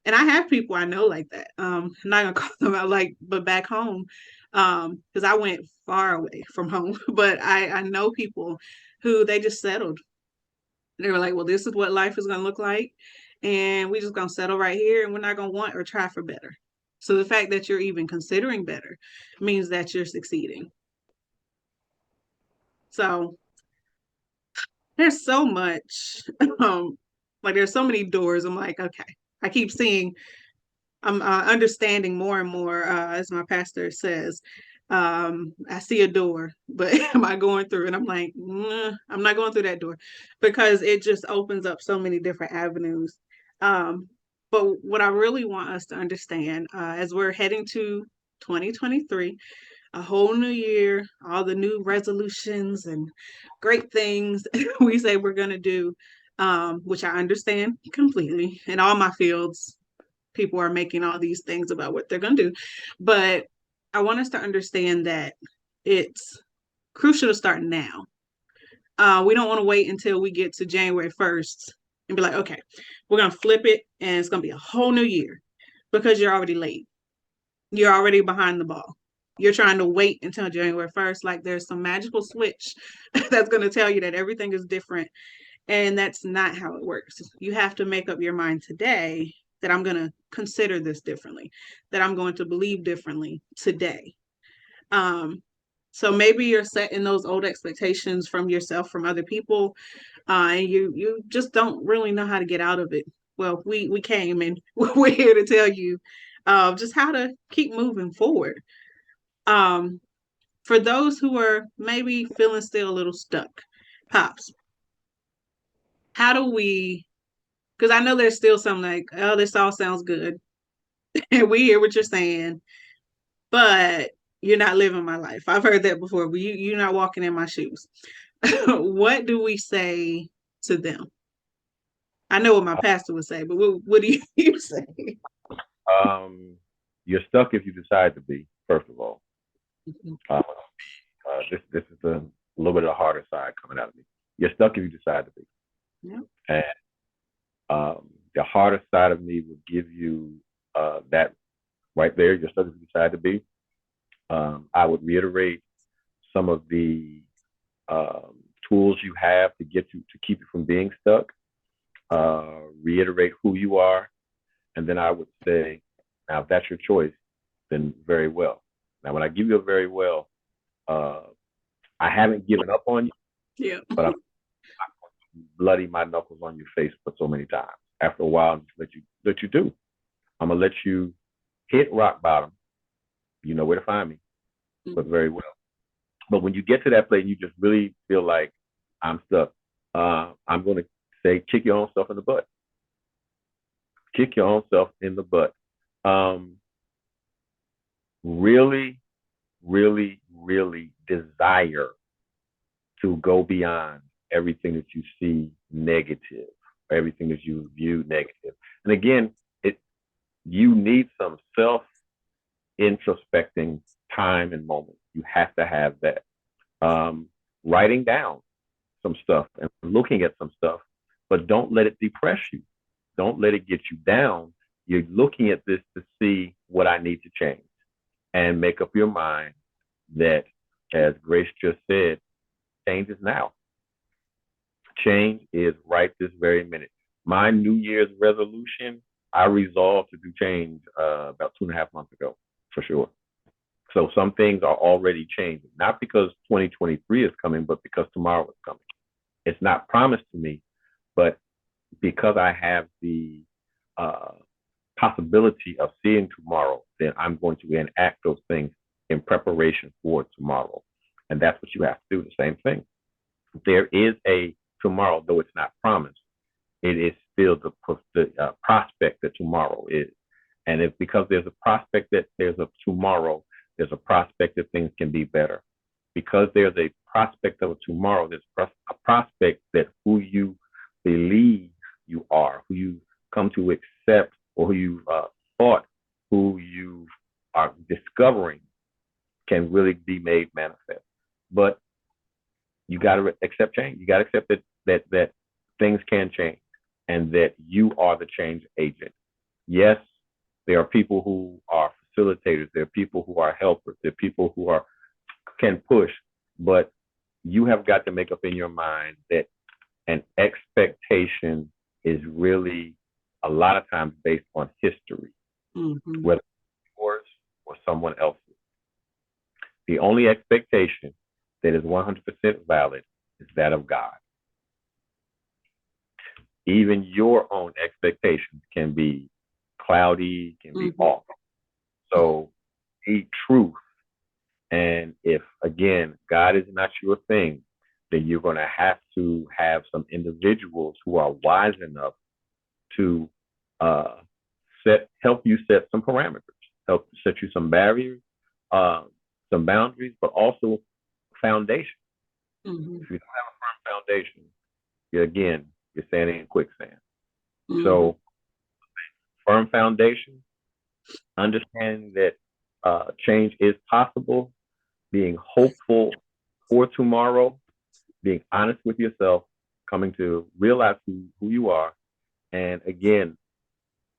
And I have people I know like that. I'm not gonna call them out, like, but back home, Because I went far away from home, but I know people who they just settled. They were like, well, this is what life is going to look like. And we just going to settle right here and we're not going to want or try for better. So the fact that you're even considering better means that you're succeeding. So there's so much, like there's so many doors. I'm like, okay, I keep seeing, I'm understanding more and more, as my pastor says. I see a door, but am I going through? And I'm like, I'm not going through that door because it just opens up so many different avenues. Um, but what I really want us to understand, as we're heading to 2023, a whole new year, all the new resolutions and great things we say we're going to do, which I understand completely. In all my fields, people are making all these things about what they're going to do. But I want us to understand that it's crucial to start now. We don't want to wait until we get to January 1st and be like, okay, we're going to flip it and it's going to be a whole new year because you're already late. You're already behind the ball. You're trying to wait until January 1st. Like there's some magical switch that's going to tell you that everything is different. And that's not how it works. You have to make up your mind today that I'm going to consider this differently, that I'm going to believe differently today. Um, so maybe you're setting those old expectations from yourself, from other people, and you just don't really know how to get out of it. Well, we came and we're here to tell you just how to keep moving forward. Um, for those who are maybe feeling still a little stuck, Pops, how do we? Because I know there's still some like, oh, this all sounds good, and we hear what you're saying, but you're not living my life. I've heard that before, but you're not walking in my shoes. What do we say to them? I know what my pastor would say, but what do you say? Um, you're stuck if you decide to be. First of all, uh, this is a little bit of the harder side coming out of me. You're stuck if you decide to be, Yeah. and the harder side of me will give you that right there. You're stuck if you decide to be. I would reiterate some of the um, tools you have to get you to keep you from being stuck. Reiterate who you are, and then I would say, now if that's your choice, then very well. Now, when I give you a very well, uh, I haven't given up on you, Yeah. but I'm bloody my knuckles on your face for so many times. After a while, I'm just let you do. I'm gonna let you hit rock bottom. You know where to find me, but very well. But when you get to that place, you just really feel like I'm stuck. I'm gonna say, kick your own self in the butt. Kick your own self in the butt. Um, really, really, really desire to go beyond everything that you see negative, everything that you view negative. And again, you need some self introspecting time and moments. You have to have that. Writing down some stuff and looking at some stuff, but don't let it depress you. Don't let it get you down. You're looking at this to see what I need to change and make up your mind that, as Grace just said, change is now. Change is right this very minute. My New Year's resolution, I resolved to do change about 2.5 months ago, for sure. So some things are already changing, not because 2023 is coming, but because tomorrow is coming. It's not promised to me, but because I have the uh, possibility of seeing tomorrow, then I'm going to enact those things in preparation for tomorrow. And that's what you have to do, the same thing. There is a tomorrow, though it's not promised. It is still the prospect that tomorrow is. And if because there's a prospect that there's a tomorrow, there's a prospect that things can be better. Because there's a prospect of a tomorrow, there's a prospect that who you believe you are, who you come to accept, or who you thought, who you are discovering can really be made manifest. But you got to accept change. You got to accept that things can change and that you are the change agent. Yes, there are people who are facilitators, there are people who are helpers, there are people who can push, but you have got to make up in your mind that an expectation is really a lot of times based on history, whether it's yours or someone else's. The only expectation that is 100% valid is that of God. Even your own expectations can be cloudy, can be off. So, need truth. And if, again, God is not your thing, then you're going to have some individuals who are wise enough to help you set some parameters, help set you some barriers, some boundaries, but also foundation. If you don't have a firm foundation, you're standing in quicksand. So, firm foundation, understanding that change is possible, being hopeful for tomorrow, being honest with yourself, coming to realize who you are. And again,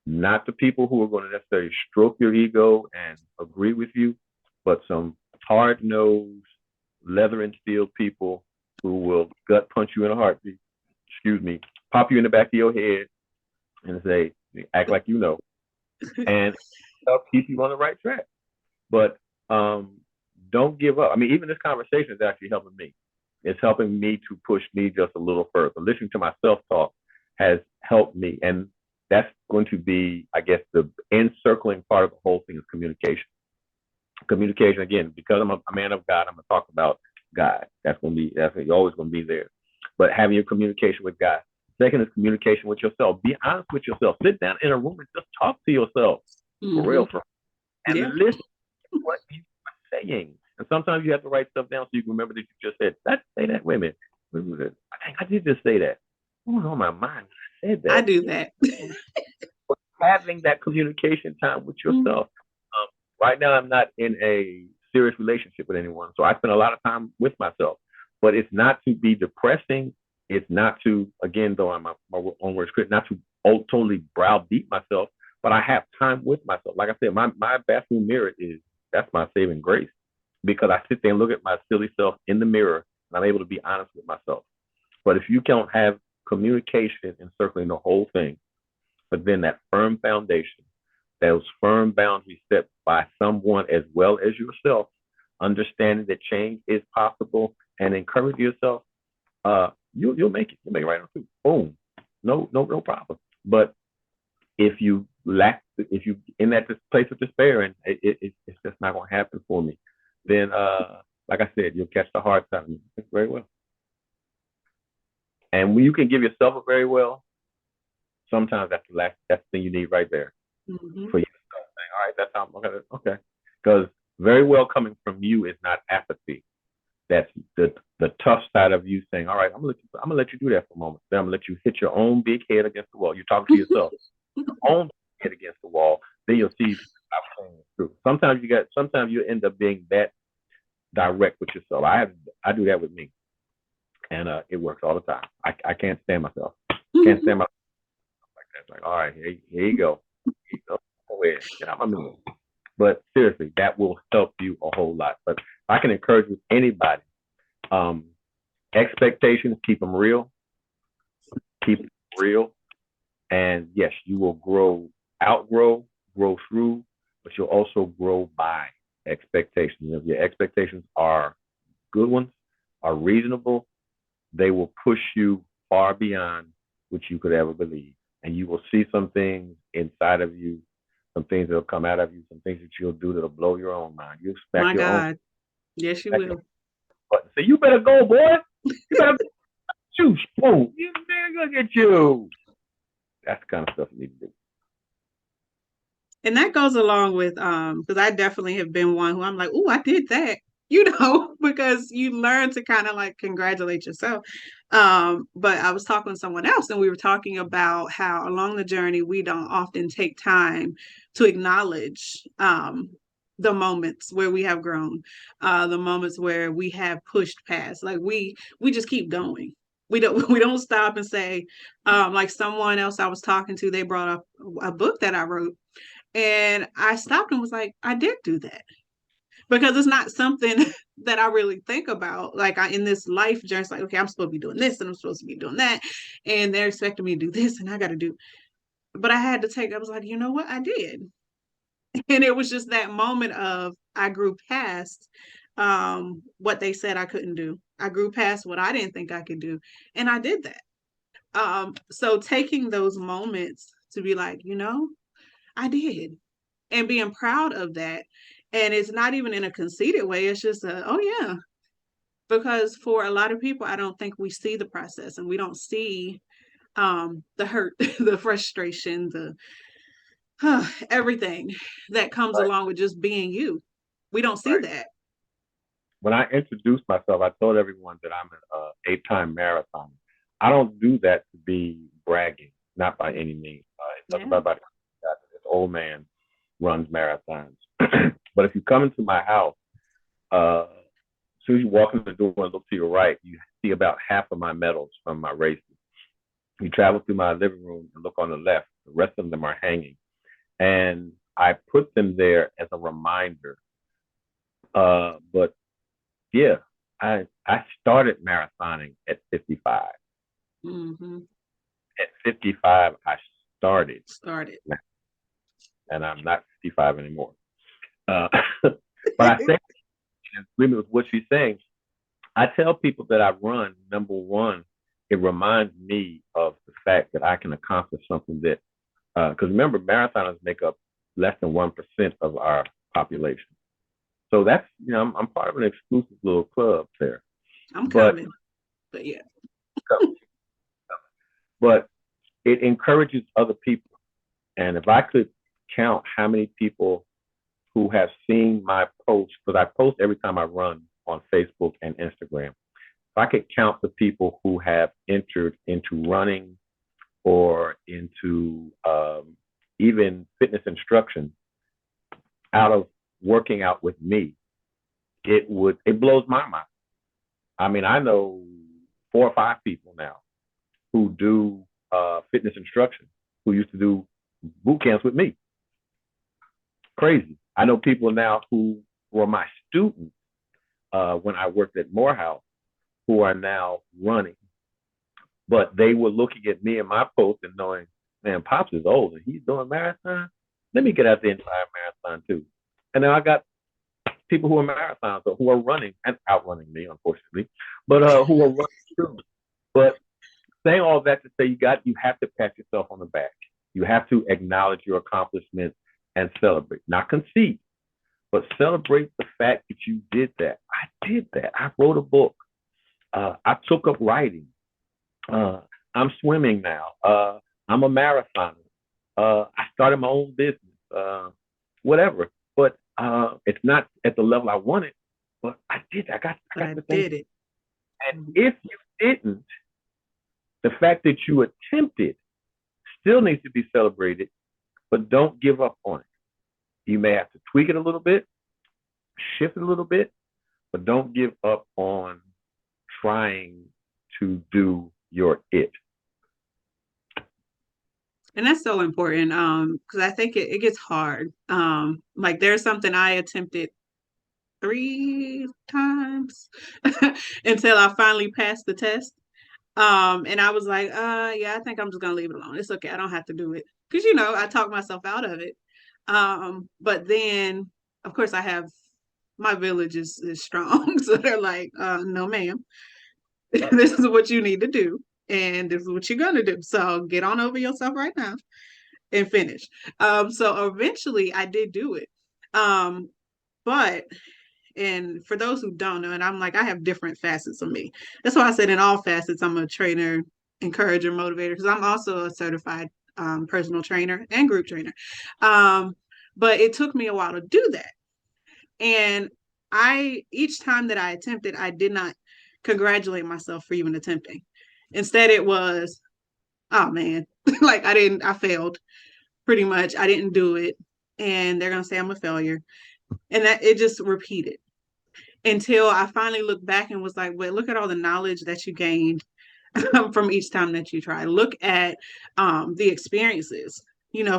not the people who are going to necessarily stroke your ego and agree with you, but some hard-nosed, leather and steel people who will gut punch you in a heartbeat, pop you in the back of your head and say, act like you know, and help keep you on the right track. But don't give up. I mean, even this conversation is actually helping me. It's helping me to push me just a little further. Listening to my self-talk has helped me. And that's going to be, I guess, the encircling part of the whole thing is communication. Communication, again, because I'm a man of God, I'm going to talk about God. That's always going to be there. But having your communication with God. Second is communication with yourself. Be honest with yourself. Sit down in a room and just talk to yourself. For real. And listen to what you are saying. And sometimes you have to write stuff down so you can remember that you just said, let's say that. Wait a minute. I think I did just say that. What was on my mind? I said that. I do that. Having that communication time with yourself. Right now, I'm not in a serious relationship with anyone. So I spend a lot of time with myself. But it's not to be depressing. It's not to, again, though I'm my own worst critic, not to totally browbeat myself, but I have time with myself. Like I said, my bathroom mirror that's my saving grace, because I sit there and look at my silly self in the mirror and I'm able to be honest with myself. But if you can't have communication encircling the whole thing, but then that firm foundation, those firm boundaries set by someone as well as yourself, understanding that change is possible and encourage yourself, you'll make it. You'll make it right on through. Boom. No problem. But if you in that place of despair and it's just not going to happen for me, then like I said, you'll catch the hard time. Very well. And when you can give yourself a very well, sometimes that's the thing you need right there for yourself. Saying, all right, that's how I'm gonna okay. Because very well coming from you is not apathy. That's the tough side of you saying, all right, I'm gonna let you do that for a moment. Then I'm gonna let you hit your own big head against the wall. You're talking to yourself, your own head against the wall. Then you'll see I'm saying the truth. Sometimes you end up being that direct with yourself. I do that with me, and it works all the time. I can't stand myself. Can't stand myself like that. It's like, all right, here you go. Go ahead, get out my mirror. But seriously, that will help you a whole lot. But I can encourage with anybody, expectations, keep them real. Keep them real. And yes, you will outgrow, grow through, but you'll also grow by expectations. If your expectations are good ones, are reasonable, they will push you far beyond what you could ever believe. And you will see some things inside of you, some things that'll come out of you, some things that you'll do that'll blow your own mind. You expect My your God. own. Yes, you will. So you better go, boy. You better shoot. Boom. You better go get you. That's the kind of stuff you need to do. And that goes along with because I definitely have been one who I'm like, oh, I did that, because you learn to kind of like congratulate yourself. But I was talking to someone else and we were talking about how along the journey we don't often take time to acknowledge the moments where we have grown, the moments where we have pushed past. Like we just keep going. We don't stop and say, like someone else I was talking to, they brought up a book that I wrote. And I stopped and was like, I did do that because it's not something that I really think about. Like in this life journey, it's like, okay, I'm supposed to be doing this and I'm supposed to be doing that. And they're expecting me to do this and I got to do. But I had to take, I was like, you know what? I did. And it was just that moment of I grew past what they said I couldn't do. I grew past what I didn't think I could do. And I did that. So taking those moments to be like, I did and being proud of that. And it's not even in a conceited way. It's just oh yeah. Because for a lot of people, I don't think we see the process and we don't see the hurt, the frustration, the everything that comes Right. along with just being you. We don't see Right. that. When I introduced myself, I told everyone that I'm an 8-time marathoner. I don't do that to be bragging, not by any means. It's Yeah. everybody. This old man runs marathons. But if you come into my house, as soon as you walk in the door and look to your right, you see about half of my medals from my races. You travel through my living room and look on the left. The rest of them are hanging, and I put them there as a reminder. But yeah, I started marathoning at 55. Mm-hmm. At 55, I started, Started. and I'm not 55 anymore. Uh, but I think in agreement with what she's saying, I tell people that I run. Number one, it reminds me of the fact that I can accomplish something that, because remember, marathoners make up less than 1% of our population. So that's, I'm part of an exclusive little club there. I'm But coming. But yeah. but it encourages other people. And if I could count how many people who have seen my posts, because I post every time I run on Facebook and Instagram, if I could count the people who have entered into running or into even fitness instruction out of working out with me, it blows my mind. I mean, I know 4 or 5 people now who do fitness instruction who used to do boot camps with me. Crazy. I know people now who were my students when I worked at Morehouse who are now running, but they were looking at me and my post and knowing, man, Pops is old and he's doing marathon. Let me get out the entire marathon too. And then I got people who are marathons or who are running and outrunning me, unfortunately, but who are running too. But saying all that to say you have to pat yourself on the back. You have to acknowledge your accomplishments and celebrate. Not concede, but celebrate the fact that you did that. I did that. I wrote a book. I took up writing. I'm swimming now. I'm a marathoner. I started my own business. Whatever. But it's not at the level I wanted. But I did. I But got I the thing. did it. And if you didn't, the fact that you attempted still needs to be celebrated, but don't give up on it. You may have to tweak it a little bit, shift it a little bit, but don't give up on trying to do your it. And that's so important. Because I think it gets hard. Like there's something I attempted 3 times until I finally passed the test. And I was like, yeah, I think I'm just gonna leave it alone. It's okay, I don't have to do it. Because I talked myself out of it. But then of course I have my village is strong. So they're like, no, ma'am, this is what you need to do, and this is what you're gonna do. So get on over yourself right now and finish. So eventually I did do it. Um, but and for those who don't know, and I'm like, I have different facets of me. That's why I said in all facets, I'm a trainer, encourager, motivator, because I'm also a certified personal trainer and group trainer. Um, but it took me a while to do that. And each time that I attempted, I did not congratulate myself for even attempting. Instead, it was, oh man, like I failed pretty much. I didn't do it. And they're going to say I'm a failure. And that it just repeated until I finally looked back and was like, wait, look at all the knowledge that you gained from each time that you try. Look at the experiences.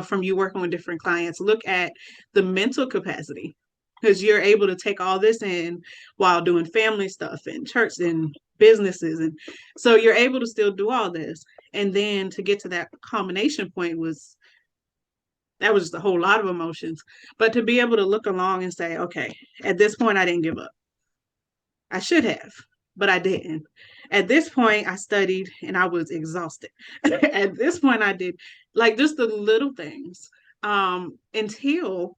from you working with different clients, look at the mental capacity, because you're able to take all this in while doing family stuff and church and businesses. And so you're able to still do all this. And then to get to that culmination point that was just a whole lot of emotions. But to be able to look along and say, okay, at this point, I didn't give up. I should have, but I didn't. At this point, I studied and I was exhausted. At this point, I did like just the little things until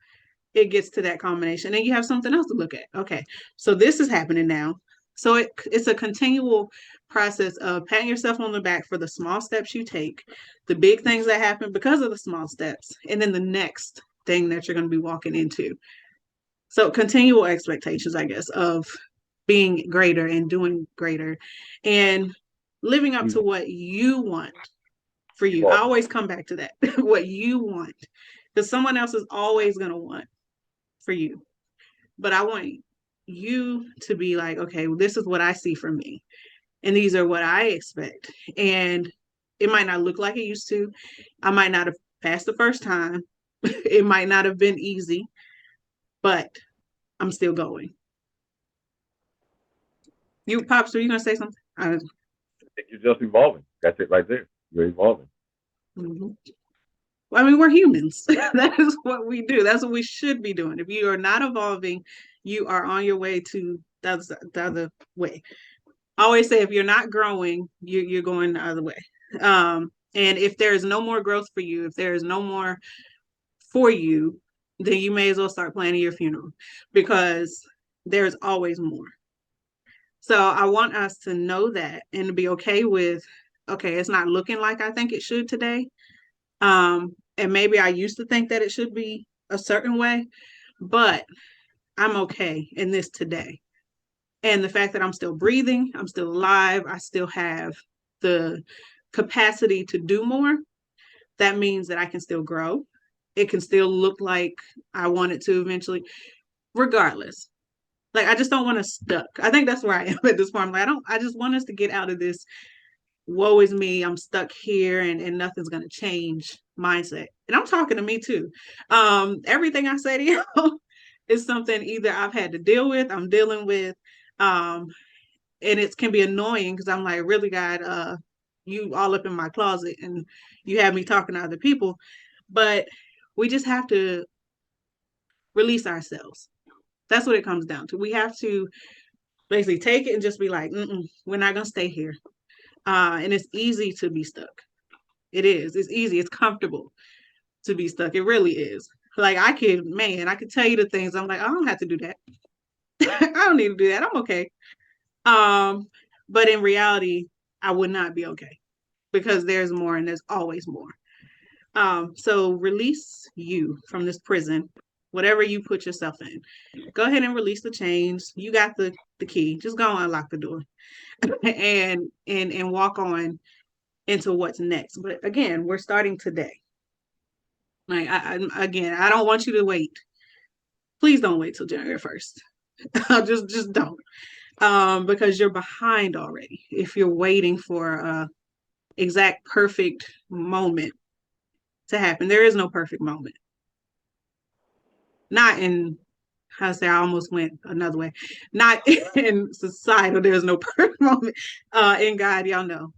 it gets to that combination. And you have something else to look at. Okay, so this is happening now. So it's a continual process of patting yourself on the back for the small steps you take, the big things that happen because of the small steps, and then the next thing that you're going to be walking into. So continual expectations, I guess, of being greater and doing greater and living up to what you want for you. I always come back to that, what you want, because someone else is always going to want for you. But I want you to be like, okay, well, this is what I see for me. And these are what I expect. And it might not look like it used to. I might not have passed the first time. It might not have been easy, but I'm still going. You, Pops, are you going to say something? You're just evolving. That's it right there. You're evolving. Mhm. I mean, we're humans. That is what we do. That's what we should be doing. If you are not evolving, you are on your way to the other way. I always say if you're not growing, you're going the other way. And if there is no more growth for you, if there is no more for you, then you may as well start planning your funeral because there's always more. So I want us to know that and to be okay with, okay, it's not looking like I think it should today. And maybe I used to think that it should be a certain way, but I'm okay in this today. And the fact that I'm still breathing, I'm still alive, I still have the capacity to do more, that means that I can still grow. It can still look like I want it to eventually, regardless. Like I just don't want to stuck. I think that's where I am at this point. I'm like, I just want us to get out of this woe is me, I'm stuck here and nothing's gonna change mindset. And I'm talking to me too. Everything I say to you is something either I've had to deal with, I'm dealing with, um, and it can be annoying because I'm like, really, God, you all up in my closet and you have me talking to other people. But we just have to release ourselves. That's what it comes down to. We have to basically take it and just be like, we're not gonna stay here. And it's easy to be stuck. It is. It's easy. It's comfortable to be stuck. It really is. Like I could tell you the things. I'm like, I don't have to do that. I don't need to do that. I'm okay. Um, but in reality, I would not be okay because there's more and there's always more. So release you from this prison, whatever you put yourself in. Go ahead and release the chains. You got the key. Just go and unlock the door and walk on into what's next. But again, we're starting today. Like again, I don't want you to wait. Please don't wait till January 1st. just don't. Because you're behind already if you're waiting for a exact perfect moment to happen. There is no perfect moment. Not in I say I almost went another way. Not in societal, there's no perfect moment. In God, y'all know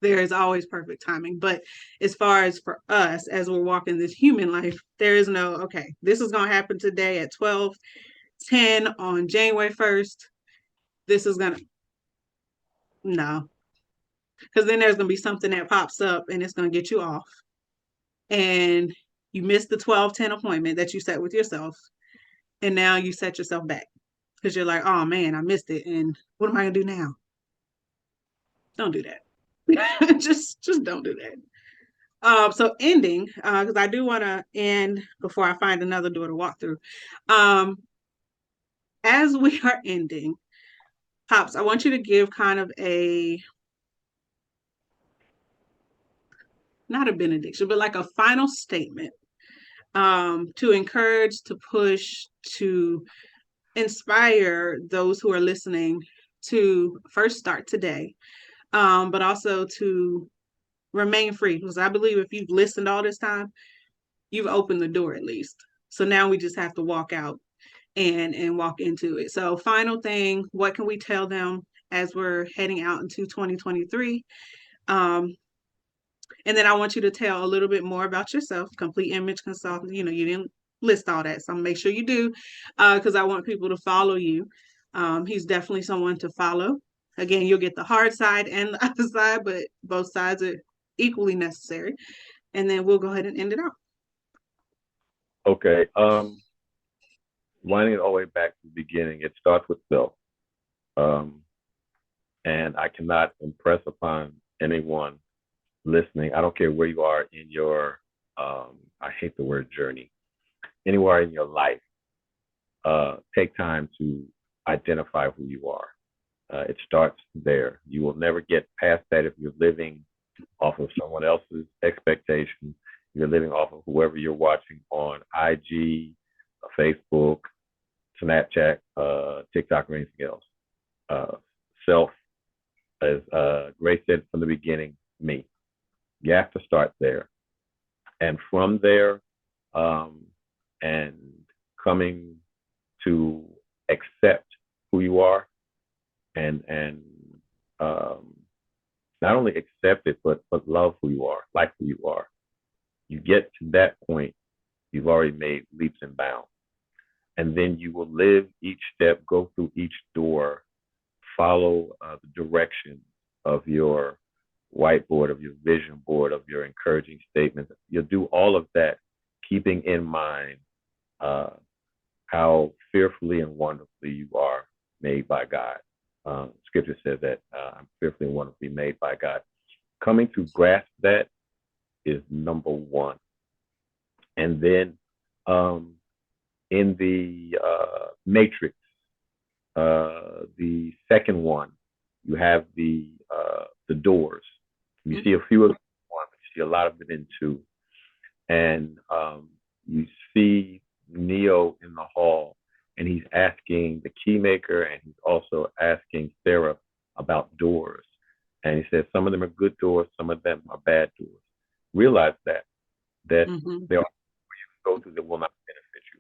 there is always perfect timing. But as far as for us, as we're walking this human life, there is no, okay, this is going to happen today at 12:10 on January 1st. This is going to, no, because then there's going to be something that pops up and it's going to get you off. And you missed the 12:10 appointment that you set with yourself. And now you set yourself back because you're like, oh man, I missed it. And what am I going to do now? Don't do that. just don't do that. So ending, because I do want to end before I find another door to walk through. As we are ending, Pops, I want you to give kind of not a benediction, but like a final statement to encourage, to push, to inspire those who are listening to first start today, but also to remain free. Because I believe if you've listened all this time, you've opened the door at least. So now we just have to walk out and walk into it. So final thing, what can we tell them as we're heading out into 2023? Um, and then I want you to tell a little bit more about yourself, complete image consultant. You know, you didn't list all that, so make sure you do, because I want people to follow you. He's definitely someone to follow. Again, you'll get the hard side and the other side, but both sides are equally necessary. And then we'll go ahead and end it out. Okay. Winding it all the way back to the beginning, it starts with self. Um, and I cannot impress upon anyone listening. I don't care where you are in your, I hate the word journey, anywhere in your life. Take time to identify who you are. It starts there. You will never get past that if you're living off of someone else's expectations. You're living off of whoever you're watching on IG, Facebook, Snapchat, TikTok, or anything else. Self, as Grace said from the beginning, me. You have to start there. And from there, and coming to accept who you are and not only accept it, but love who you are, like who you are. You get to that point, you've already made leaps and bounds. And then you will live each step, go through each door, follow the direction of your whiteboard, of your vision board, of your encouraging statements. You'll do all of that, keeping in mind how fearfully and wonderfully you are made by God. Scripture says that I'm fearfully and wonderfully made by God. Coming to grasp that is number one. And then in the matrix, the second one, you have the doors. You see a few of them in one, but you see a lot of it in two. And you see Neo in the hall, and he's asking the key maker, and he's also asking Sarah about doors. And he says some of them are good doors, some of them are bad doors. Realize that Mm-hmm. there are go through that will not benefit you.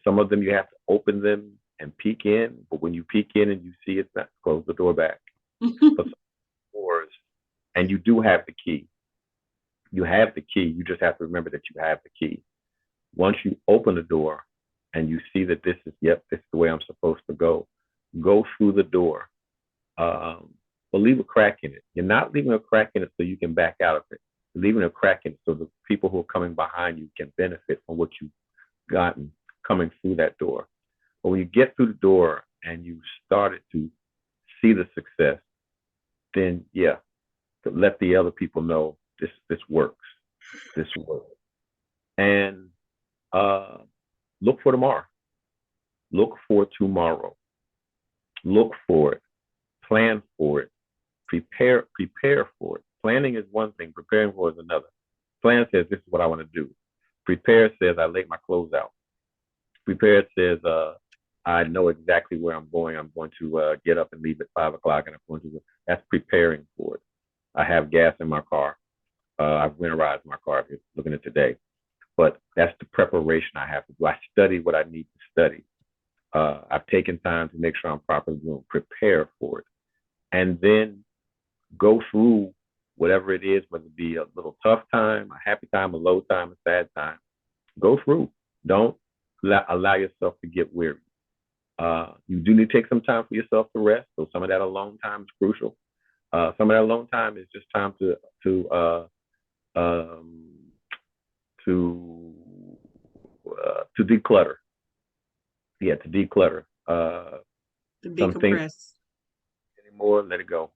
Some of them you have to open them and peek in, but when you peek in and you see it's not, close the door back. But some doors, and you do have the key. You have the key. You just have to remember that you have the key. Once you open the door and you see that this is, yep, this is the way I'm supposed to go through the door. But leave a crack in it. You're not leaving a crack in it so you can back out of it. You're leaving a crack in it so the people who are coming behind you can benefit from what you've gotten coming through that door. But when you get through the door and you started to see the success, then yeah, to let the other people know this works. This works. And look for tomorrow. Look for tomorrow. Look for it. Plan for it. Prepare for it. Planning is one thing. Preparing for it is another. Plan says this is what I want to do. Prepare says I laid my clothes out. Prepare says I know exactly where I'm going. I'm going to get up and leave at 5 o'clock, and I'm going to. That's preparing for it. I have gas in my car. I've winterized my car if you're looking at today. But that's the preparation I have to do. I study what I need to study. I've taken time to make sure I'm properly doing, prepare for it. And then go through whatever it is, whether it be a little tough time, a happy time, a low time, a sad time. Go through. Don't allow yourself to get weary. You do need to take some time for yourself to rest. So some of that alone time is crucial. Some of that alone time is just time to declutter. Yeah, to declutter. To Some things decompress. anymore, let it go.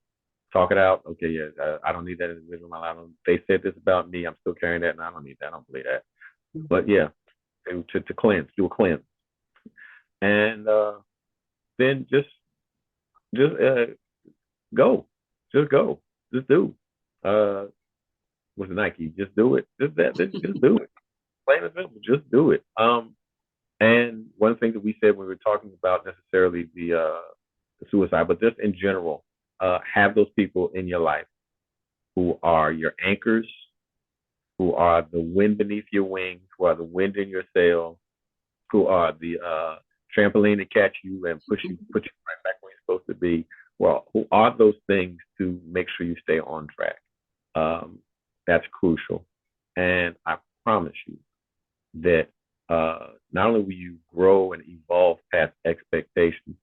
Talk it out. Okay, yeah, I don't need that individual in my life. They said this about me. I'm still carrying that, and I don't need that. I don't believe that. But yeah, to cleanse, do a cleanse, and then just go, just go, just do. With Nike, just do it. Just do it. Plain and simple, just do it. And one thing that we said when we were talking about necessarily the suicide, but just in general, have those people in your life who are your anchors, who are the wind beneath your wings, who are the wind in your sail, who are the trampoline to catch you and put you right back where you're supposed to be. Well, who are those things to make sure you stay on track? Um, that's crucial. And I promise you that not only will you grow and evolve past expectations,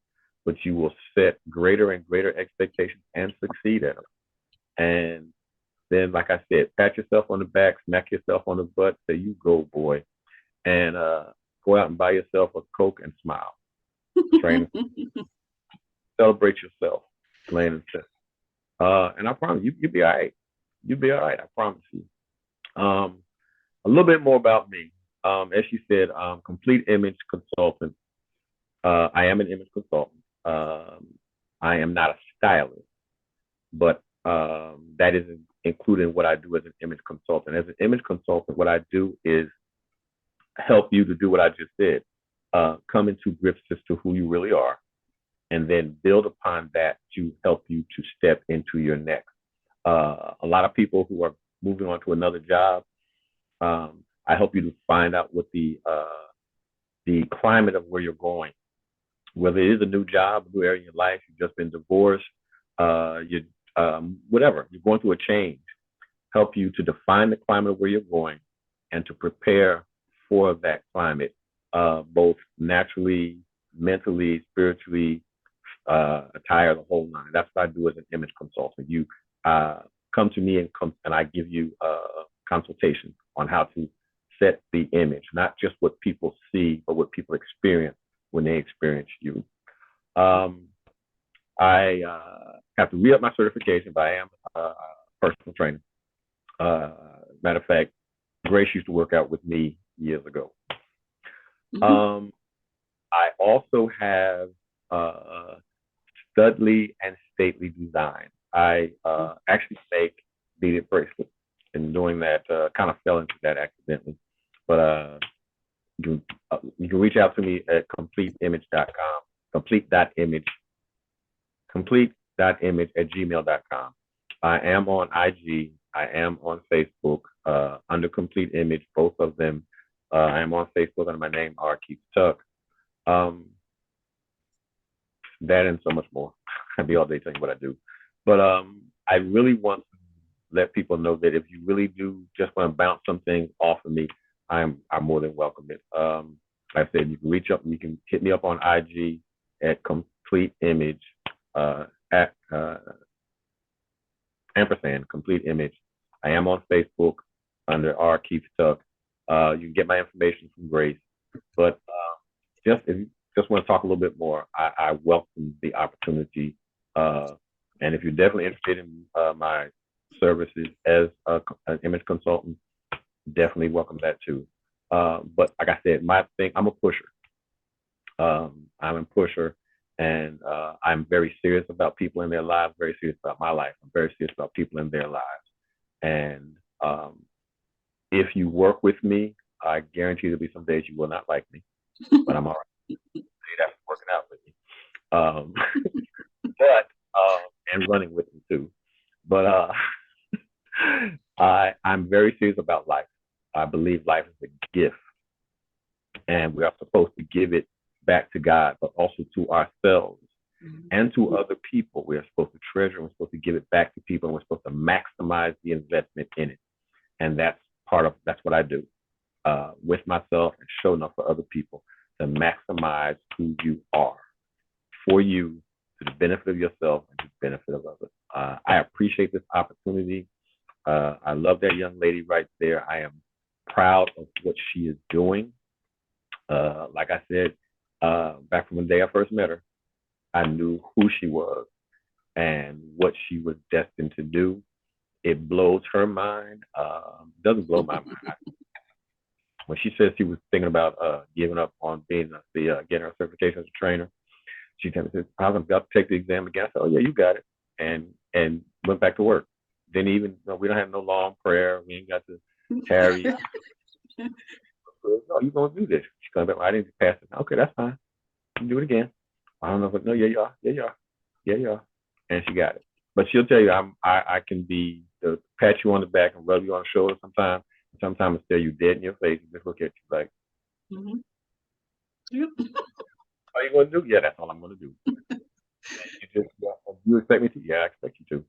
but you will set greater and greater expectations and succeed at them. And then, like I said, pat yourself on the back, smack yourself on the butt, say, "You go, boy," and go out and buy yourself a Coke and smile. Train, celebrate yourself, plain and simple. And I promise you'll be all right. You'll be all right. I promise you. Um, a little bit more about me. As you said, complete image consultant. I am an image consultant. I am not a stylist, but that is included in what I do as an image consultant. As an image consultant, what I do is help you to do what I just did. Come into grips as to who you really are, and then build upon that to help you to step into your next. A lot of people who are moving on to another job, I help you to find out what the climate of where you're going, whether it is a new job, new area in your life, you've just been divorced, you whatever, you're going through a change. Help you to define the climate of where you're going and to prepare for that climate, both naturally, mentally, spiritually, attire, the whole nine. That's what I do as an image consultant. You come to me and I give you a consultation on how to set the image, not just what people see, but what people experience when they experience you. I have to re-up my certification, but I am a personal trainer. Matter of fact, Grace used to work out with me years ago. I also have studly and stately design. I actually make beaded bracelets, and doing that kind of fell into that accidentally. But you can reach out to me at completeimage.com, complete.image at gmail.com. I am on IG. I am on Facebook under Complete Image, both of them. I am on Facebook under my name, R. Keith Tuck. That and so much more. I'd be all day telling you what I do. But I really want to let people know that if you really do just want to bounce something off of me, I'm more than welcome it. Like I said, you can reach up, you can hit me up on IG at Complete Image, at ampersand Complete Image. I am on Facebook under R. Keith Tuck. You can get my information from Grace. But just if you just want to talk a little bit more, I welcome the opportunity. And if you're definitely interested in my services as an image consultant, definitely welcome that too. But like I said, my thing, I'm a pusher. I'm a pusher, and I'm very serious about people in their lives, very serious about my life. I'm very serious about people in their lives. And if you work with me, I guarantee there'll be some days you will not like me, but I'm all right. That's working out with me. But and running with me too. But I'm very serious about life. I believe life is a gift, and we are supposed to give it back to God, but also to ourselves and to other people. We are supposed to treasure, and we're supposed to give it back to people, and we're supposed to maximize the investment in it. And that's what I do with myself and showing up for other people to maximize who you are for you, to the benefit of yourself and to the benefit of others. I appreciate this opportunity. I love that young lady right there. I am proud of what she is doing. Like I said, back from the day I first met her, I knew who she was and what she was destined to do. It blows her mind. Doesn't blow my mind. When she said she was thinking about giving up on being getting her certification as a trainer, she told me, "I'm about to take the exam again." I said, "Oh yeah, you got it," and went back to work. Then even we don't have no long prayer. We ain't got to tarry. No, you're gonna do this. She's gonna be, I didn't pass it. Okay, that's fine. You can do it again. I don't know, but no, yeah, you are, yeah, you are, yeah, you are. And she got it. But she'll tell you, I can be pat you on the back and rub you on the shoulder sometimes. Sometimes stare you dead in your face and just look at you like, Mm-hmm. Yep. "Are you going to do?" Yeah, that's all I'm going to do. You expect me to? Yeah, I expect you to.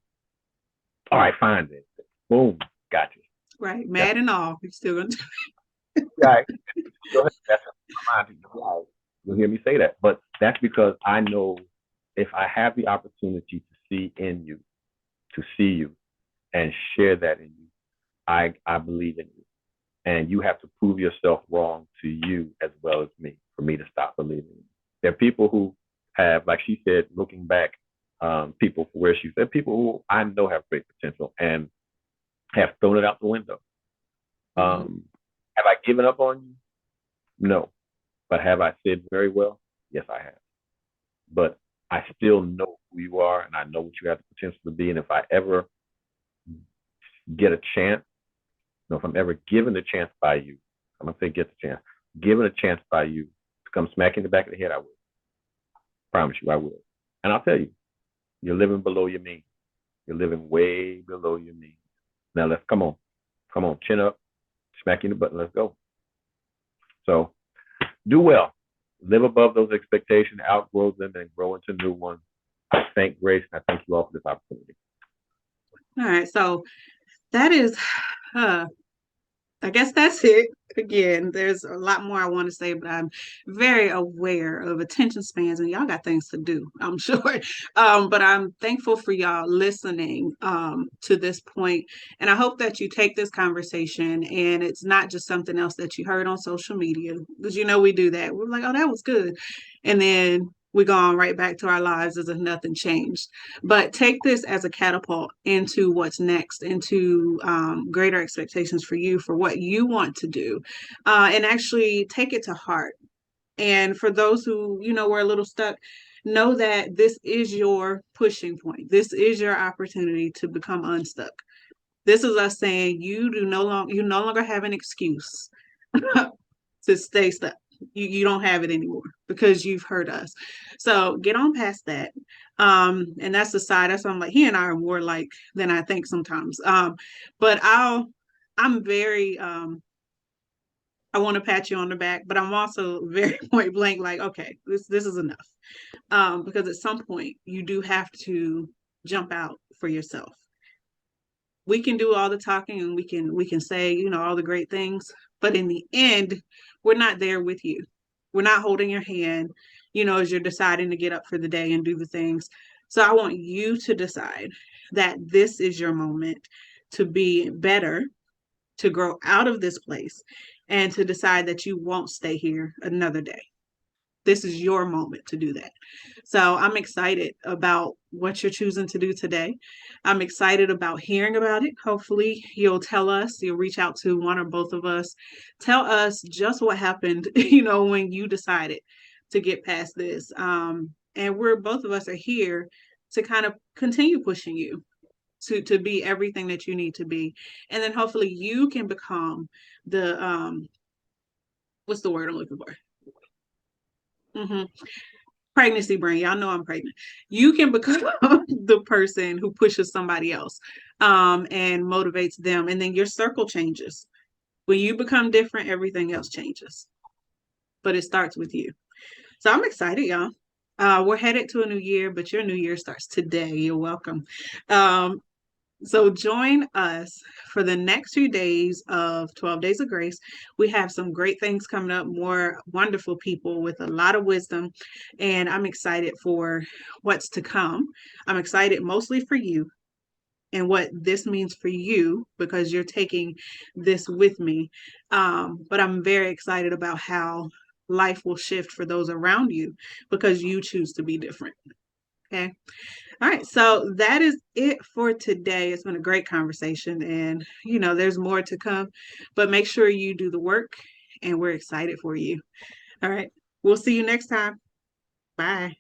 All right, fine then. Boom, gotcha. Right. That's Mad and all. You're still gonna do right. Go ahead. That's my mind. You'll hear me say that, but that's because I know if I have the opportunity to see in you, to see you, and share that in you, I believe in you, and you have to prove yourself wrong to you as well as me for me to stop believing in you. There are people who have, like she said, looking back, people for where she said, people who I know have great potential and have thrown it out the window. it. Mm-hmm. Have I given up on you? No. But have I said very well? Yes, I have. But I still know who you are and I know what you have the potential to be. And if I ever get a chance, if I'm ever given a chance by you, I'm gonna say get the chance, given a chance by you to come smack in the back of the head, I will. Promise you, I will. And I'll tell you, you're living below your means. You're living way below your means. Now let's come on, chin up, smack you in the butt, and let's go. So do well. Live above those expectations, outgrow them, and grow into new ones. I thank Grace and I thank you all for this opportunity. All right. So that is I guess that's it. Again, there's a lot more I want to say, but I'm very aware of attention spans, and y'all got things to do, I'm sure. But I'm thankful for y'all listening to this point, and I hope that you take this conversation, and it's not just something else that you heard on social media, because we do that. We're like, oh, that was good, and then we go on right back to our lives as if nothing changed. But take this as a catapult into what's next, into greater expectations for you, for what you want to do, and actually take it to heart. And for those who, were a little stuck, know that this is your pushing point. This is your opportunity to become unstuck. This is us saying you no longer have an excuse to stay stuck. You don't have it anymore because you've hurt us. So get on past that. And that's the side. That's why I'm like, he and I are more like than I think sometimes. But I'm very I want to pat you on the back, but I'm also very point blank, like, okay, this is enough. Because at some point you do have to jump out for yourself. We can do all the talking and we can say, all the great things, but in the end, we're not there with you. We're not holding your hand, as you're deciding to get up for the day and do the things. So I want you to decide that this is your moment to be better, to grow out of this place, and to decide that you won't stay here another day. This is your moment to do that. So I'm excited about what you're choosing to do today. I'm excited about hearing about it. Hopefully, you'll tell us, you'll reach out to one or both of us, tell us just what happened, when you decided to get past this. And we're both of us are here to kind of continue pushing you to be everything that you need to be. And then hopefully you can become the what's the word I'm looking for? Mm-hmm. Pregnancy brain. Y'all know I'm pregnant. You can become the person who pushes somebody else and motivates them. And then your circle changes. When you become different, everything else changes. But it starts with you. So I'm excited, y'all. We're headed to a new year, but your new year starts today. You're welcome. Um, So join us for the next few days of 12 Days of Grace. We have some great things coming up, more wonderful people with a lot of wisdom, and I'm excited for what's to come. I'm excited mostly for you and what this means for you because you're taking this with me. But I'm very excited about how life will shift for those around you because you choose to be different. Okay. All right, so that is it for today. It's been a great conversation, and there's more to come, but make sure you do the work, and we're excited for you. All right, we'll see you next time. Bye.